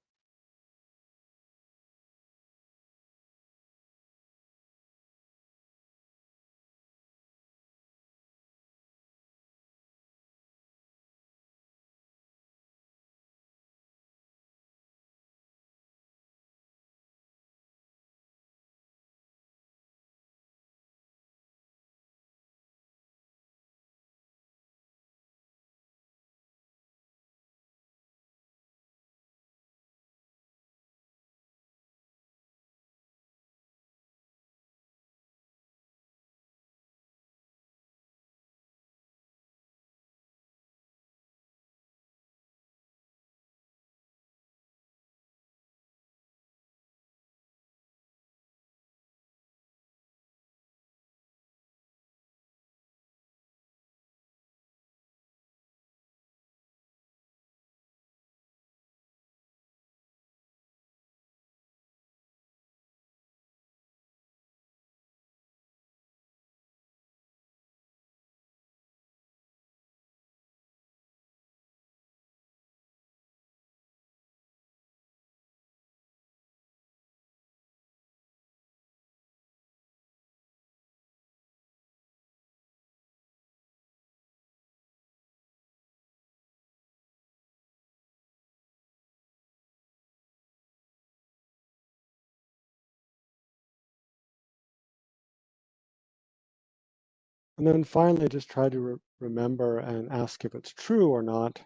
And then finally, just try to remember and ask if it's true or not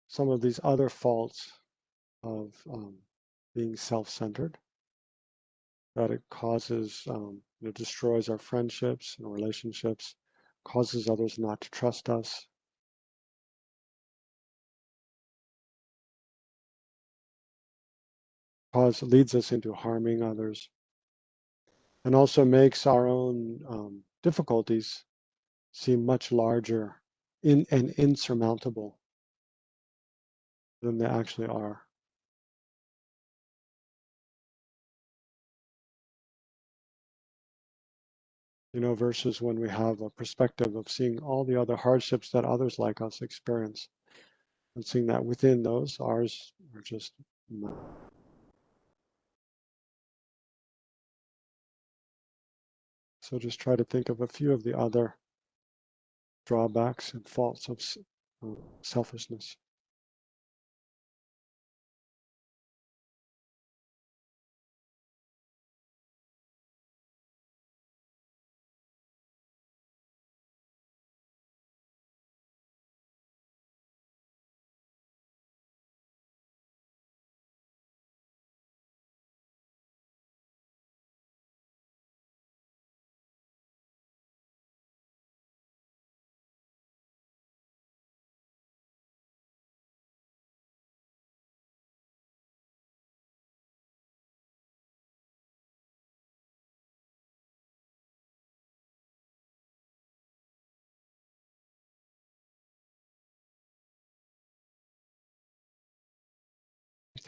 some of these other faults of being self-centered, that it causes, it destroys our friendships and relationships, causes others not to trust us, leads us into harming others, and also makes our own difficulties seem much larger and insurmountable than they actually are. You know, versus when we have a perspective of seeing all the other hardships that others like us experience, and seeing that within those, ours are just so just try to think of a few of the other drawbacks and faults of selfishness.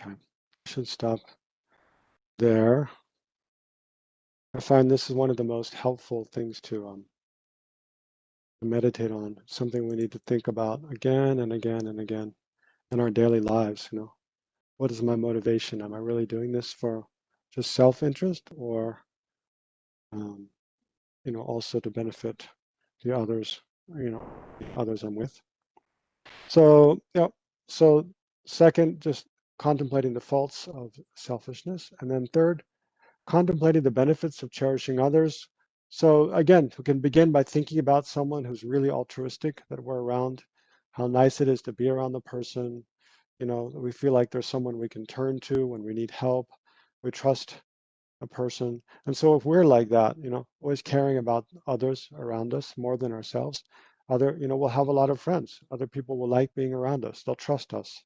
Okay, I should stop there. I find this is one of the most helpful things to meditate on, something we need to think about again and again and again in our daily lives. You know, what is my motivation? Am I really doing this for just self-interest, or you know, also to benefit the others, you know, others I'm with? So, yeah. So second, just contemplating the faults of selfishness, and then third, contemplating the benefits of cherishing others. So again, we can begin by thinking about someone who's really altruistic that we're around, how nice it is to be around the person. You know, we feel like there's someone we can turn to when we need help. We trust a person. And so if we're like that, you know, always caring about others around us more than ourselves, you know, we'll have a lot of friends. Other people will like being around us. They'll trust us.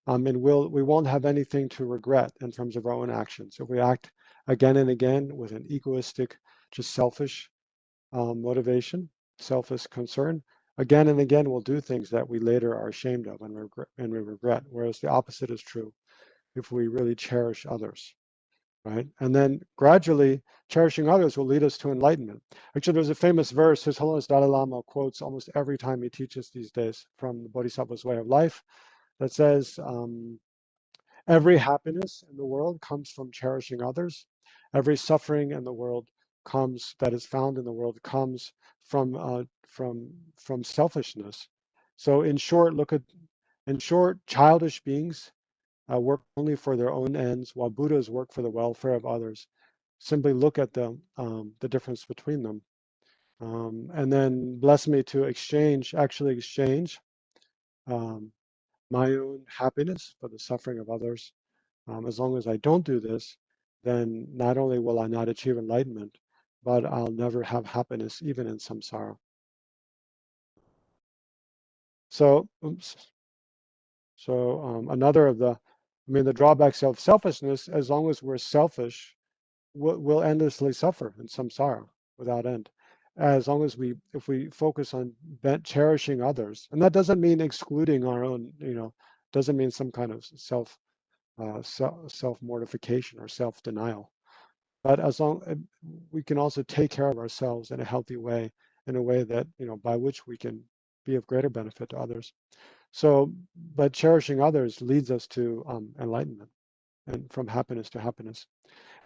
And we won't have anything to regret in terms of our own actions. If we act again and again with an egoistic, just selfish motivation, selfish concern, again and again we'll do things that we later are ashamed of and we regret. Whereas the opposite is true if we really cherish others, right? And then gradually cherishing others will lead us to enlightenment. Actually, there's a famous verse His Holiness Dalai Lama quotes almost every time he teaches these days from the Bodhisattva's Way of Life, that says, every happiness in the world comes from cherishing others. Every suffering in the world that is found in the world comes from selfishness. So in short, childish beings work only for their own ends, while Buddhas work for the welfare of others. Simply look at the difference between them. And then bless me to actually exchange my own happiness for the suffering of others. As long as I don't do this, then not only will I not achieve enlightenment, but I'll never have happiness, even in samsara. So, another of the drawbacks of selfishness, as long as we're selfish, we'll endlessly suffer in samsara without end. As long as if we focus on cherishing others, and that doesn't mean excluding our own, you know, doesn't mean some kind of self-mortification or self-denial. But as long we can also take care of ourselves in a healthy way, in a way that, you know, by which we can be of greater benefit to others. So, but cherishing others leads us to enlightenment, and from happiness to happiness.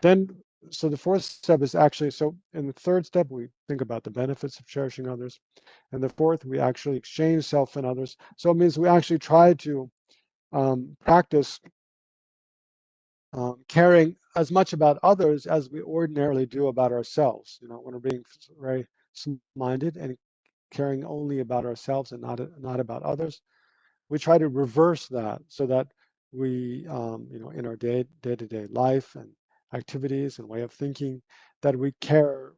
Then, so the fourth step is actually, so in the third step, we think about the benefits of cherishing others. And the fourth, we actually exchange self and others. So it means we actually try to practice caring as much about others as we ordinarily do about ourselves. You know, when we're being very minded and caring only about ourselves and not about others. We try to reverse that so that we, in our day-to-day life and activities and way of thinking, that we care,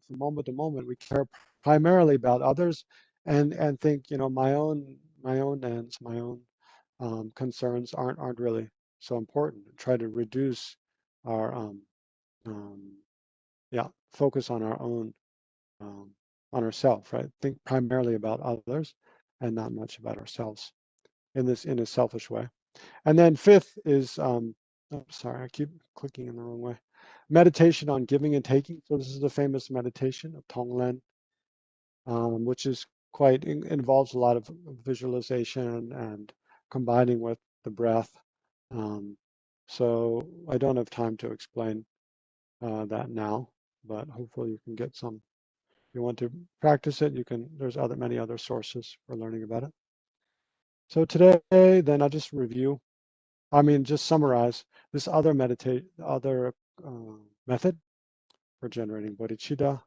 from moment to moment, we care primarily about others, and think, my own ends, my own concerns aren't really so important. Try to reduce our focus on our own, on ourselves, right? Think primarily about others and not much about ourselves in a selfish way. And then fifth is, sorry, I keep clicking in the wrong way. Meditation on giving and taking. So this is the famous meditation of Tonglen, which is involves a lot of visualization and combining with the breath. So I don't have time to explain that now, but hopefully you can get some. If you want to practice it, you can. There's many other sources for learning about it. So today, then I'll just review. Just summarize this other method for generating bodhicitta.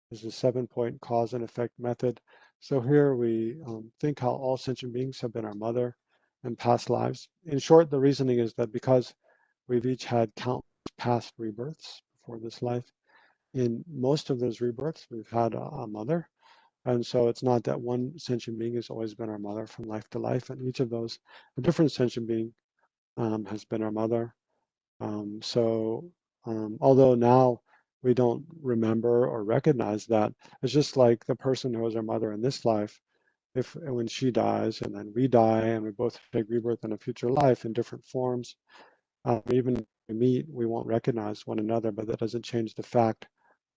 This is a 7-point cause and effect method. So here we think how all sentient beings have been our mother in past lives. In short, the reasoning is that because we've each had countless past rebirths before this life, in most of those rebirths, we've had a mother. And so it's not that one sentient being has always been our mother from life to life. And each of those, a different sentient being has been our mother. Although now we don't remember or recognize that, it's just like the person who was our mother in this life, when she dies and then we die and we both take rebirth in a future life in different forms, even if we meet, we won't recognize one another, but that doesn't change the fact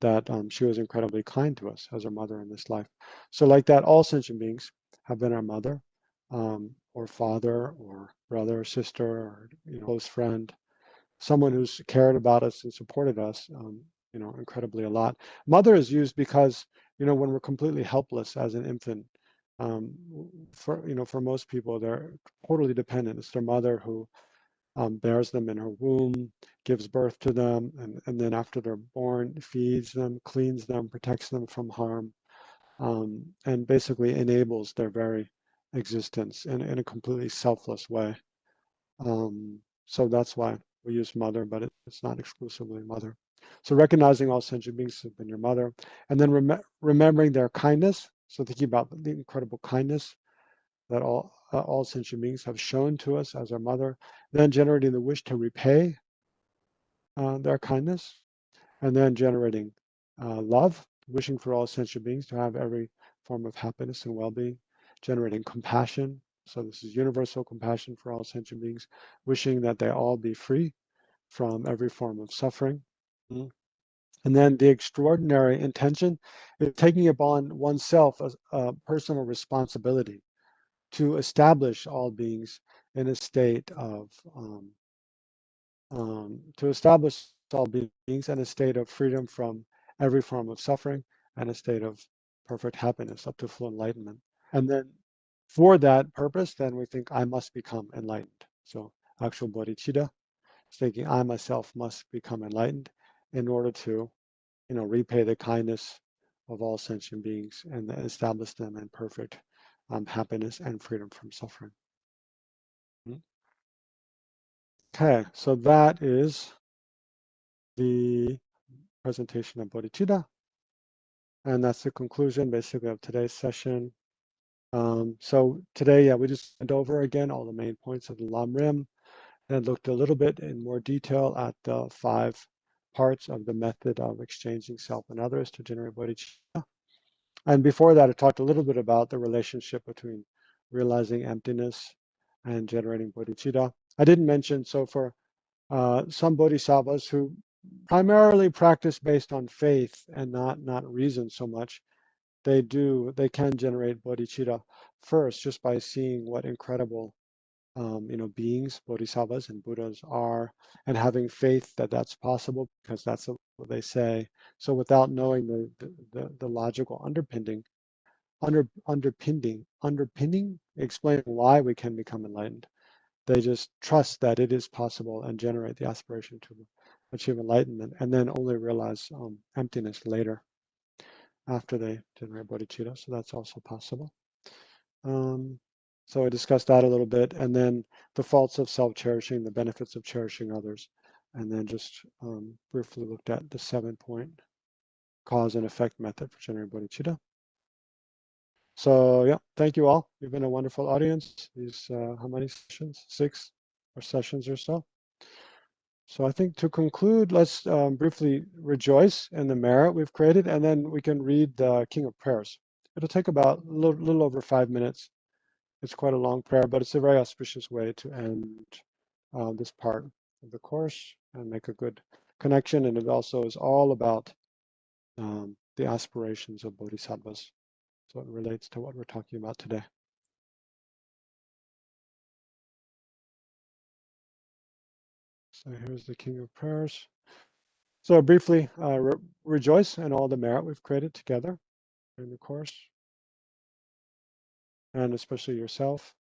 that she was incredibly kind to us as our mother in this life. So like that, all sentient beings have been our mother, or father, or brother, or sister, or close friend, someone who's cared about us and supported us, incredibly a lot. Mother is used because, when we're completely helpless as an infant, for most people, they're totally dependent. It's their mother who bears them in her womb, gives birth to them, and then after they're born, feeds them, cleans them, protects them from harm, and basically enables their very existence in a completely selfless way. So that's why we use mother, but it's not exclusively mother. So recognizing all sentient beings have been your mother, and then remembering their kindness. So thinking about the incredible kindness that all sentient beings have shown to us as our mother, then generating the wish to repay their kindness, and then generating love, wishing for all sentient beings to have every form of happiness and well-being, generating compassion. So this is universal compassion for all sentient beings, wishing that they all be free from every form of suffering. And then the extraordinary intention is taking upon oneself a personal responsibility to establish all beings in a state of freedom from every form of suffering and a state of perfect happiness up to full enlightenment. And then for that purpose, then we think I must become enlightened. So actual bodhicitta, thinking I myself must become enlightened in order to, repay the kindness of all sentient beings and establish them in perfect happiness and freedom from suffering. Okay, so that is the presentation of Bodhicitta. And that's the conclusion basically of today's session. So today, we just went over again all the main points of the Lam Rim and looked a little bit in more detail at the 5 parts of the method of exchanging self and others to generate bodhicitta. And before that, I talked a little bit about the relationship between realizing emptiness and generating bodhicitta. I didn't mention, so for some bodhisattvas who primarily practice based on faith and not reason so much, they can generate bodhicitta first just by seeing what incredible beings bodhisattvas and Buddhas are, and having faith that that's possible because that's what they say. So without knowing the logical underpinning, explaining why we can become enlightened, they just trust that it is possible and generate the aspiration to achieve enlightenment, and then only realize emptiness later. after they generate bodhicitta. So that's also possible. So I discussed that a little bit, and then the faults of self-cherishing, the benefits of cherishing others, and then just briefly looked at the 7-point cause and effect method for generating bodhicitta. So yeah, thank you all. You've been a wonderful audience. These, how many sessions? 6 or sessions or so. So I think to conclude, let's briefly rejoice in the merit we've created, and then we can read the King of Prayers. It'll take about a little over 5 minutes. It's quite a long prayer, but it's a very auspicious way to end this part of the course and make a good connection. And it also is all about the aspirations of bodhisattvas. So it relates to what we're talking about today. So here's the King of Prayers. So briefly, rejoice in all the merit we've created together during the course, and especially yourself.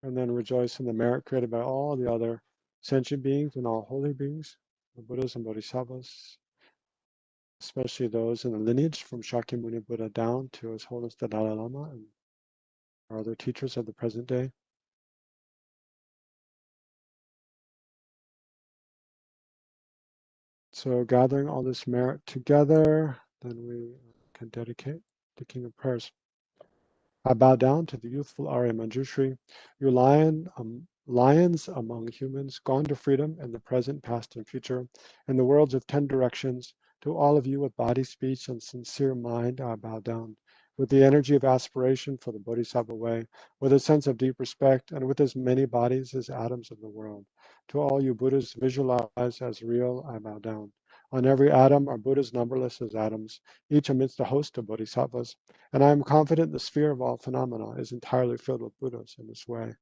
And then rejoice in the merit created by all the other sentient beings and all holy beings, the Buddhas and Bodhisattvas, especially those in the lineage from Shakyamuni Buddha down to His Holiness the Dalai Lama and our other teachers of the present day. So gathering all this merit together, then we can dedicate the King of Prayers. I bow down to the youthful Arya Manjushri, you lions among humans, gone to freedom in the present, past, and future, in the worlds of 10 directions. To all of you with body, speech, and sincere mind, I bow down. With the energy of aspiration for the Bodhisattva way, with a sense of deep respect, and with as many bodies as atoms of the world. To all you Buddhas visualized as real, I bow down. On every atom are Buddhas numberless as atoms, each amidst a host of Bodhisattvas. And I am confident the sphere of all phenomena is entirely filled with Buddhas in this way.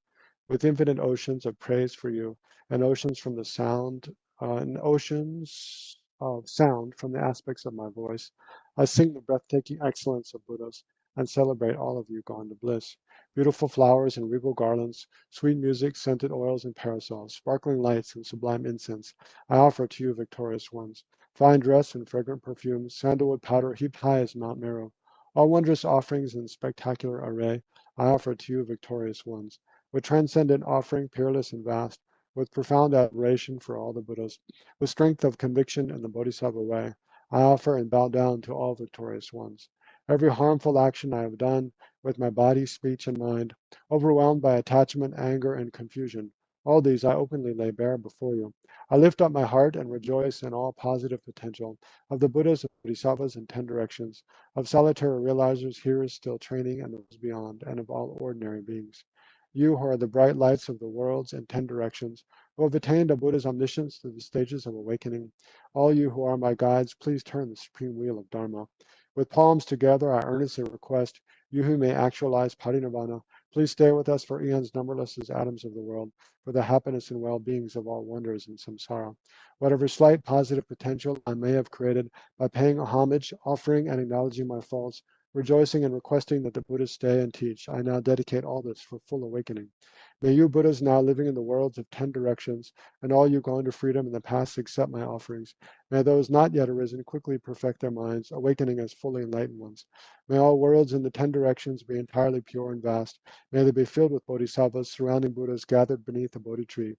With infinite oceans of praise for you, and oceans from the sound, and oceans of sound from the aspects of my voice, I sing the breathtaking excellence of Buddhas and celebrate all of you gone to bliss. Beautiful flowers and regal garlands, sweet music, scented oils and parasols, sparkling lights and sublime incense, I offer to you, victorious ones. Fine dress and fragrant perfumes, sandalwood powder heaped high as Mount Meru. All wondrous offerings in spectacular array, I offer to you, victorious ones. With transcendent offering, peerless and vast, with profound admiration for all the Buddhas, with strength of conviction in the Bodhisattva way, I offer and bow down to all victorious ones. Every harmful action I have done with my body, speech, and mind, overwhelmed by attachment, anger, and confusion, all these I openly lay bare before you. I lift up my heart and rejoice in all positive potential of the Buddhas and Bodhisattvas in 10 directions, of solitary realizers, hearers still training, and those beyond, and of all ordinary beings. You who are the bright lights of the worlds in 10 directions, who have attained a Buddha's omniscience through the stages of awakening, all you who are my guides, please turn the supreme wheel of Dharma. With palms together, I earnestly request, you who may actualize parinirvana, please stay with us for eons numberless as atoms of the world, for the happiness and well-beings of all wanderers in samsara. Whatever slight positive potential I may have created by paying homage, offering, and acknowledging my faults, rejoicing and requesting that the Buddhas stay and teach, I now dedicate all this for full awakening. May you Buddhas now living in the worlds of 10 directions, and all you gone to freedom in the past accept my offerings. May those not yet arisen quickly perfect their minds, awakening as fully enlightened ones. May all worlds in the 10 directions be entirely pure and vast. May they be filled with bodhisattvas, surrounding Buddhas gathered beneath the Bodhi tree.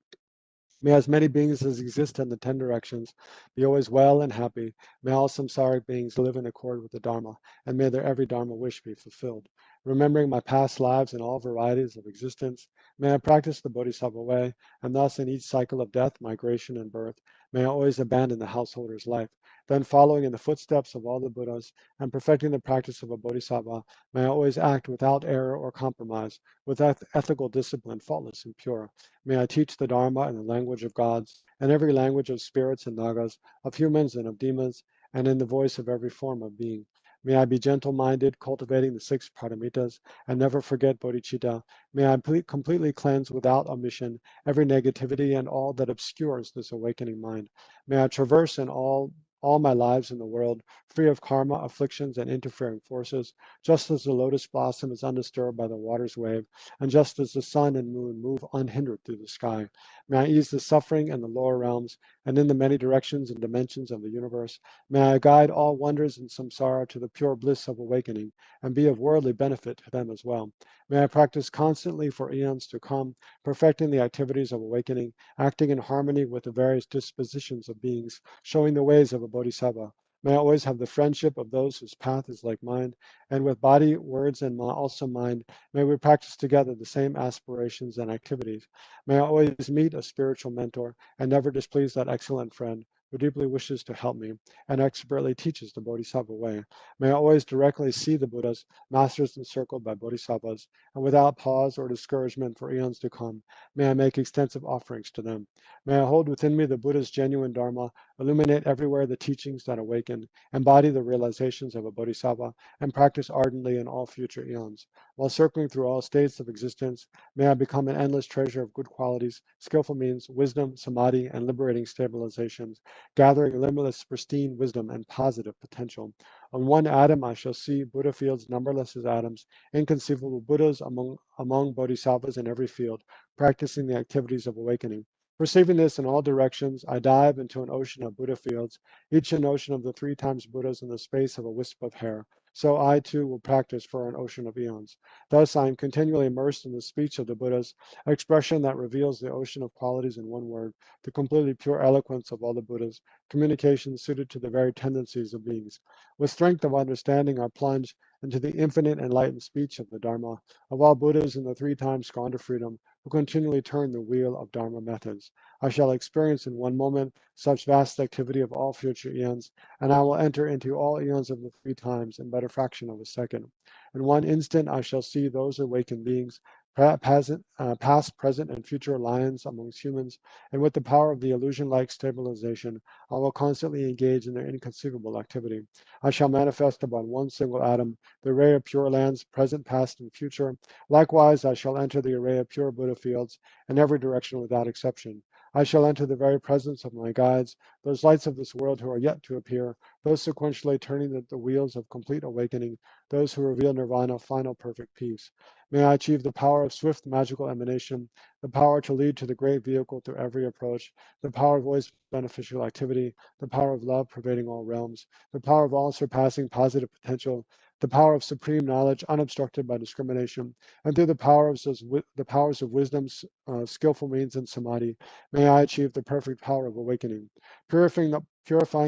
May as many beings as exist in the 10 directions be always well and happy. May all samsaric beings live in accord with the Dharma, and may their every Dharma wish be fulfilled. Remembering my past lives in all varieties of existence, may I practice the Bodhisattva way, and thus in each cycle of death, migration, and birth, may I always abandon the householder's life. Then following in the footsteps of all the Buddhas, and perfecting the practice of a Bodhisattva, may I always act without error or compromise, with ethical discipline, faultless and pure. May I teach the Dharma in the language of gods, and every language of spirits and nagas, of humans and of demons, and in the voice of every form of being. May I be gentle-minded, cultivating the 6 paramitas, and never forget bodhicitta. May I completely cleanse without omission every negativity and all that obscures this awakening mind. May I traverse in all all my lives in the world, free of karma, afflictions, and interfering forces, just as the lotus blossom is undisturbed by the water's wave, and just as the sun and moon move unhindered through the sky. May I ease the suffering in the lower realms and in the many directions and dimensions of the universe. May I guide all wonders in samsara to the pure bliss of awakening and be of worldly benefit to them as well. May I practice constantly for eons to come, perfecting the activities of awakening, acting in harmony with the various dispositions of beings, showing the ways of a bodhisattva. May I always have the friendship of those whose path is like mine, and with body, words, and also mind, may we practice together the same aspirations and activities. May I always meet a spiritual mentor and never displease that excellent friend who deeply wishes to help me and expertly teaches the Bodhisattva way. May I always directly see the Buddhas, masters encircled by Bodhisattvas, and without pause or discouragement for eons to come, may I make extensive offerings to them. May I hold within me the Buddha's genuine Dharma, illuminate everywhere the teachings that awaken, embody the realizations of a Bodhisattva, and practice ardently in all future eons. While circling through all states of existence, may I become an endless treasure of good qualities, skillful means, wisdom, samadhi, and liberating stabilizations, gathering limitless, pristine wisdom and positive potential. On one atom, I shall see Buddha fields numberless as atoms, inconceivable Buddhas among bodhisattvas in every field, practicing the activities of awakening. Perceiving this in all directions, I dive into an ocean of Buddha fields, each an ocean of the 3 times Buddhas in the space of a wisp of hair. So I too will practice for an ocean of eons. Thus I am continually immersed in the speech of the Buddhas, expression that reveals the ocean of qualities in one word, the completely pure eloquence of all the Buddhas, communication suited to the very tendencies of beings. With strength of understanding, I plunge into the infinite enlightened speech of the Dharma, of all Buddhas in the 3 times gone to freedom, who continually turn the wheel of Dharma methods. I shall experience in one moment such vast activity of all future eons, and I will enter into all eons of the 3 times in but a fraction of a second. In one instant, I shall see those awakened beings, past, present, and future alliance amongst humans, and with the power of the illusion-like stabilization, I will constantly engage in their inconceivable activity. I shall manifest upon one single atom the array of pure lands, present, past, and future. Likewise, I shall enter the array of pure Buddha fields in every direction without exception. I shall enter the very presence of my guides, those lights of this world who are yet to appear, those sequentially turning the wheels of complete awakening, those who reveal nirvana, final perfect peace. May I achieve the power of swift magical emanation, the power to lead to the great vehicle through every approach, the power of always beneficial activity, the power of love pervading all realms, the power of all surpassing positive potential, the power of supreme knowledge unobstructed by discrimination, and through the powers of wisdom, skillful means, and samadhi, may I achieve the perfect power of awakening, purifying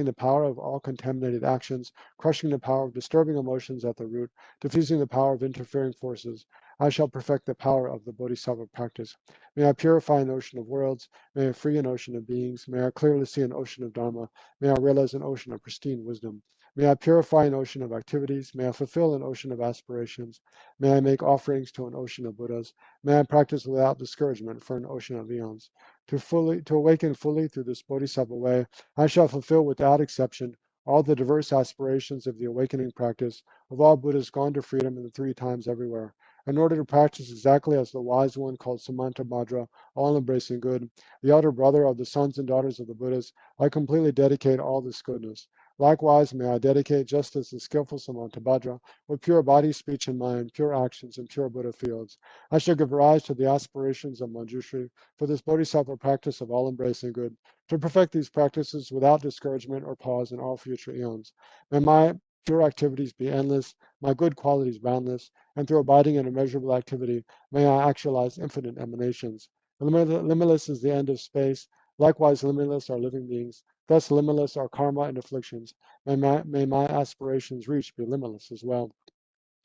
the power of all contaminated actions, crushing the power of disturbing emotions at the root, diffusing the power of interfering forces. I shall perfect the power of the Bodhisattva practice. May I purify an ocean of worlds. May I free an ocean of beings. May I clearly see an ocean of Dharma. May I realize an ocean of pristine wisdom. May I purify an ocean of activities. May I fulfill an ocean of aspirations. May I make offerings to an ocean of Buddhas. May I practice without discouragement for an ocean of eons. To awaken fully through this Bodhisattva way, I shall fulfill without exception all the diverse aspirations of the awakening practice of all Buddhas gone to freedom in the 3 times everywhere. In order to practice exactly as the wise one called Samantabhadra, all-embracing good, the elder brother of the sons and daughters of the Buddhas, I completely dedicate all this goodness. Likewise, may I dedicate just as the skillful Samantabhadra, with pure body, speech, and mind, pure actions, and pure Buddha fields. I shall give rise to the aspirations of Manjushri for this Bodhisattva practice of all-embracing good, to perfect these practices without discouragement or pause in all future eons. May my pure activities be endless, my good qualities boundless, and through abiding in immeasurable activity, may I actualize infinite emanations. Limitless is the end of space. Likewise, limitless are living beings. Thus, limitless are karma and afflictions. May my aspirations reach be limitless as well.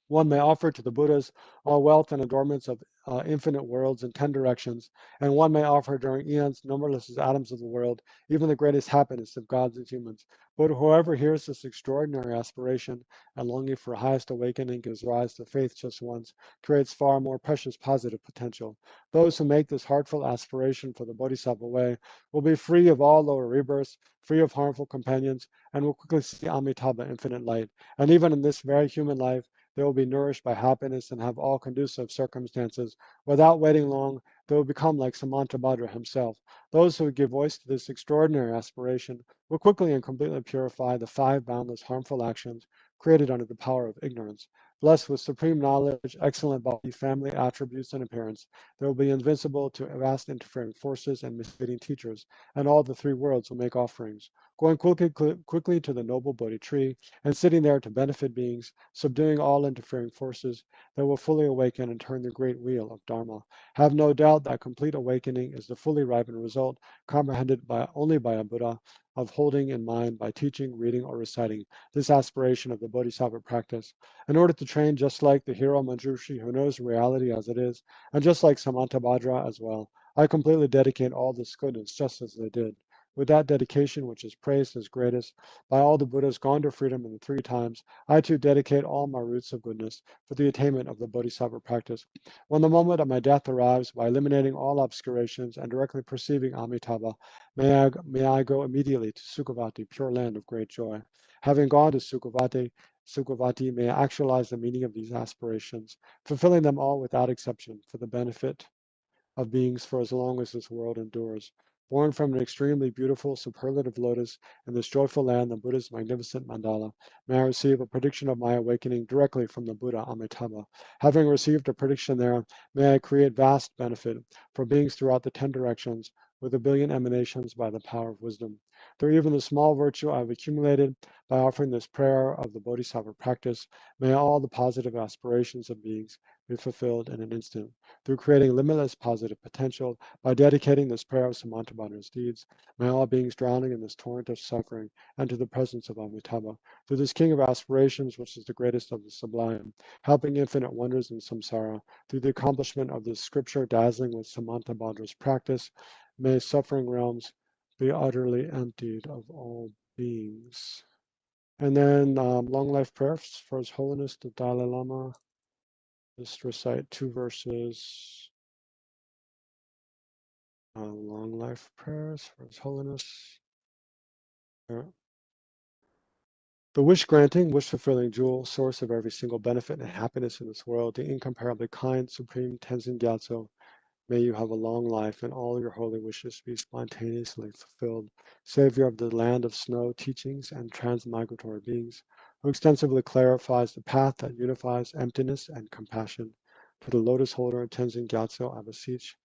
One may offer to the Buddhas all wealth and adornments of infinite worlds in 10 directions, and one may offer during eons numberless as atoms of the world, even the greatest happiness of gods and humans. But whoever hears this extraordinary aspiration and longing for highest awakening gives rise to faith just once, creates far more precious positive potential. Those who make this heartfelt aspiration for the Bodhisattva way will be free of all lower rebirths, free of harmful companions, and will quickly see Amitabha, infinite light. And even in this very human life, they will be nourished by happiness and have all conducive circumstances. Without waiting long, they will become like Samantabhadra himself. Those who give voice to this extraordinary aspiration will quickly and completely purify the 5 boundless harmful actions created under the power of ignorance. Blessed with supreme knowledge, excellent body, family attributes, and appearance, they will be invincible to vast interfering forces and misleading teachers, and all the 3 worlds will make offerings. Going quickly to the noble Bodhi tree, and sitting there to benefit beings, subduing all interfering forces, they will fully awaken and turn the great wheel of Dharma. Have no doubt that complete awakening is the fully ripened result, comprehended only by a Buddha, of holding in mind by teaching, reading, or reciting this aspiration of the Bodhisattva practice. In order to train just like the hero Manjushri who knows reality as it is, and just like Samantabhadra as well, I completely dedicate all this goodness just as they did. With that dedication, which is praised as greatest by all the Buddhas gone to freedom in the 3 times, I too dedicate all my roots of goodness for the attainment of the Bodhisattva practice. When the moment of my death arrives, by eliminating all obscurations and directly perceiving Amitabha, may I go immediately to Sukhavati, pure land of great joy. Having gone to Sukhavati, may I actualize the meaning of these aspirations, fulfilling them all without exception for the benefit of beings for as long as this world endures. Born from an extremely beautiful superlative lotus in this joyful land, the Buddha's magnificent mandala, may I receive a prediction of my awakening directly from the Buddha Amitabha. Having received a prediction there, may I create vast benefit for beings throughout the 10 directions with a billion emanations by the power of wisdom. Through even the small virtue I have accumulated by offering this prayer of the Bodhisattva practice, may all the positive aspirations of beings be fulfilled in an instant. Through creating limitless positive potential, by dedicating this prayer of Samantabhadра's deeds, may all beings drowning in this torrent of suffering enter the presence of Amitabha. Through this king of aspirations, which is the greatest of the sublime, helping infinite wonders in samsara, through the accomplishment of this scripture dazzling with Samantabhadra's practice, may suffering realms be utterly emptied of all beings. And then long life prayers for His Holiness the Dalai Lama. Just recite 2 verses. Long life prayers for His Holiness. The wish granting, wish fulfilling jewel, source of every single benefit and happiness in this world, the incomparably kind, supreme Tenzin Gyatso. May you have a long life and all your holy wishes be spontaneously fulfilled. Savior of the land of snow, teachings, and transmigratory beings, who extensively clarifies the path that unifies emptiness and compassion. To the lotus holder, Tenzin Gyatso, I beseech,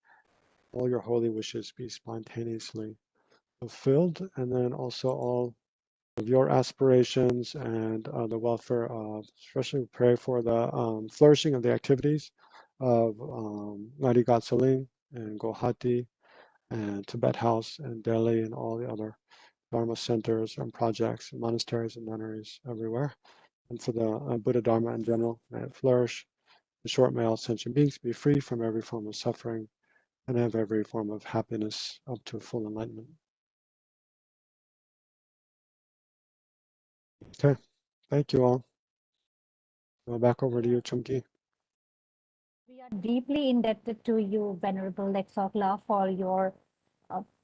all your holy wishes be spontaneously fulfilled, and then also all of your aspirations and the welfare of, especially pray for the flourishing of the activities of Ngadi Gatsaling and Guwahati and Tibet House and Delhi and all the other Dharma centers and projects, and monasteries and nunneries everywhere. And for the Buddha Dharma in general, may it flourish. In short, may all sentient beings be free from every form of suffering and have every form of happiness up to full enlightenment. Okay, thank you all. Back over to you, Chumki. We are deeply indebted to you, Venerable Legtsok, for your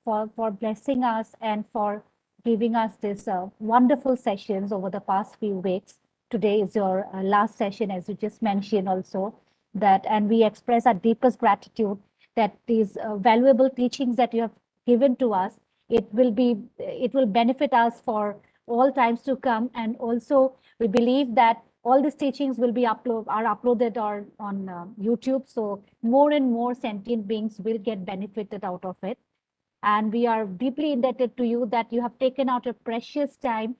for blessing us and for giving us this wonderful sessions over the past few weeks. Today is your last session, as you just mentioned also, that, and we express our deepest gratitude that these valuable teachings that you have given to us, it will benefit us for all times to come. And also we believe that all these teachings will be uploaded on YouTube. So more and more sentient beings will get benefited out of it. And we are deeply indebted to you that you have taken out a precious time,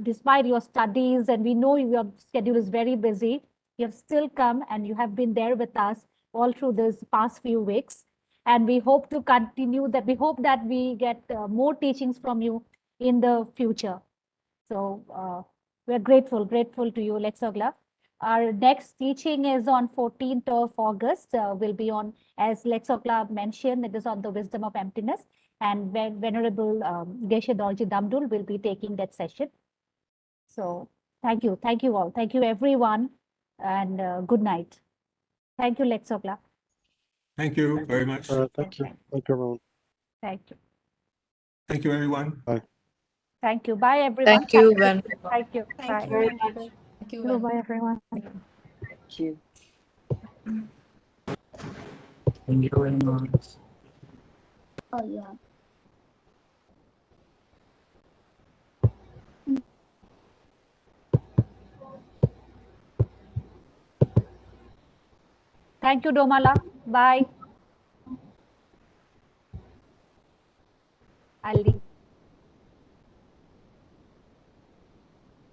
despite your studies, and we know your schedule is very busy. You have still come and you have been there with us all through this past few weeks. And we hope to continue that. We hope that we get more teachings from you in the future. So we're grateful to you, Legtsok. Our next teaching is on 14th of August. Will be on, as Legtsok mentioned, it is on the wisdom of emptiness. And Venerable Geshe Dorji Damdul will be taking that session. So thank you all. Thank you, everyone. And good night. Thank you, Legtsok. Thank you very much. Thank you. Thank you, everyone. Thank you. Thank you, everyone. Bye. Thank you. Bye, everyone. Thank you, Ven. Thank you. Thank Bye. you very much. Thank you, Hello, Ven. bye, everyone. Thank you. Thank you very much. Oh, yeah. Thank you, Domala. Bye. I'll leave.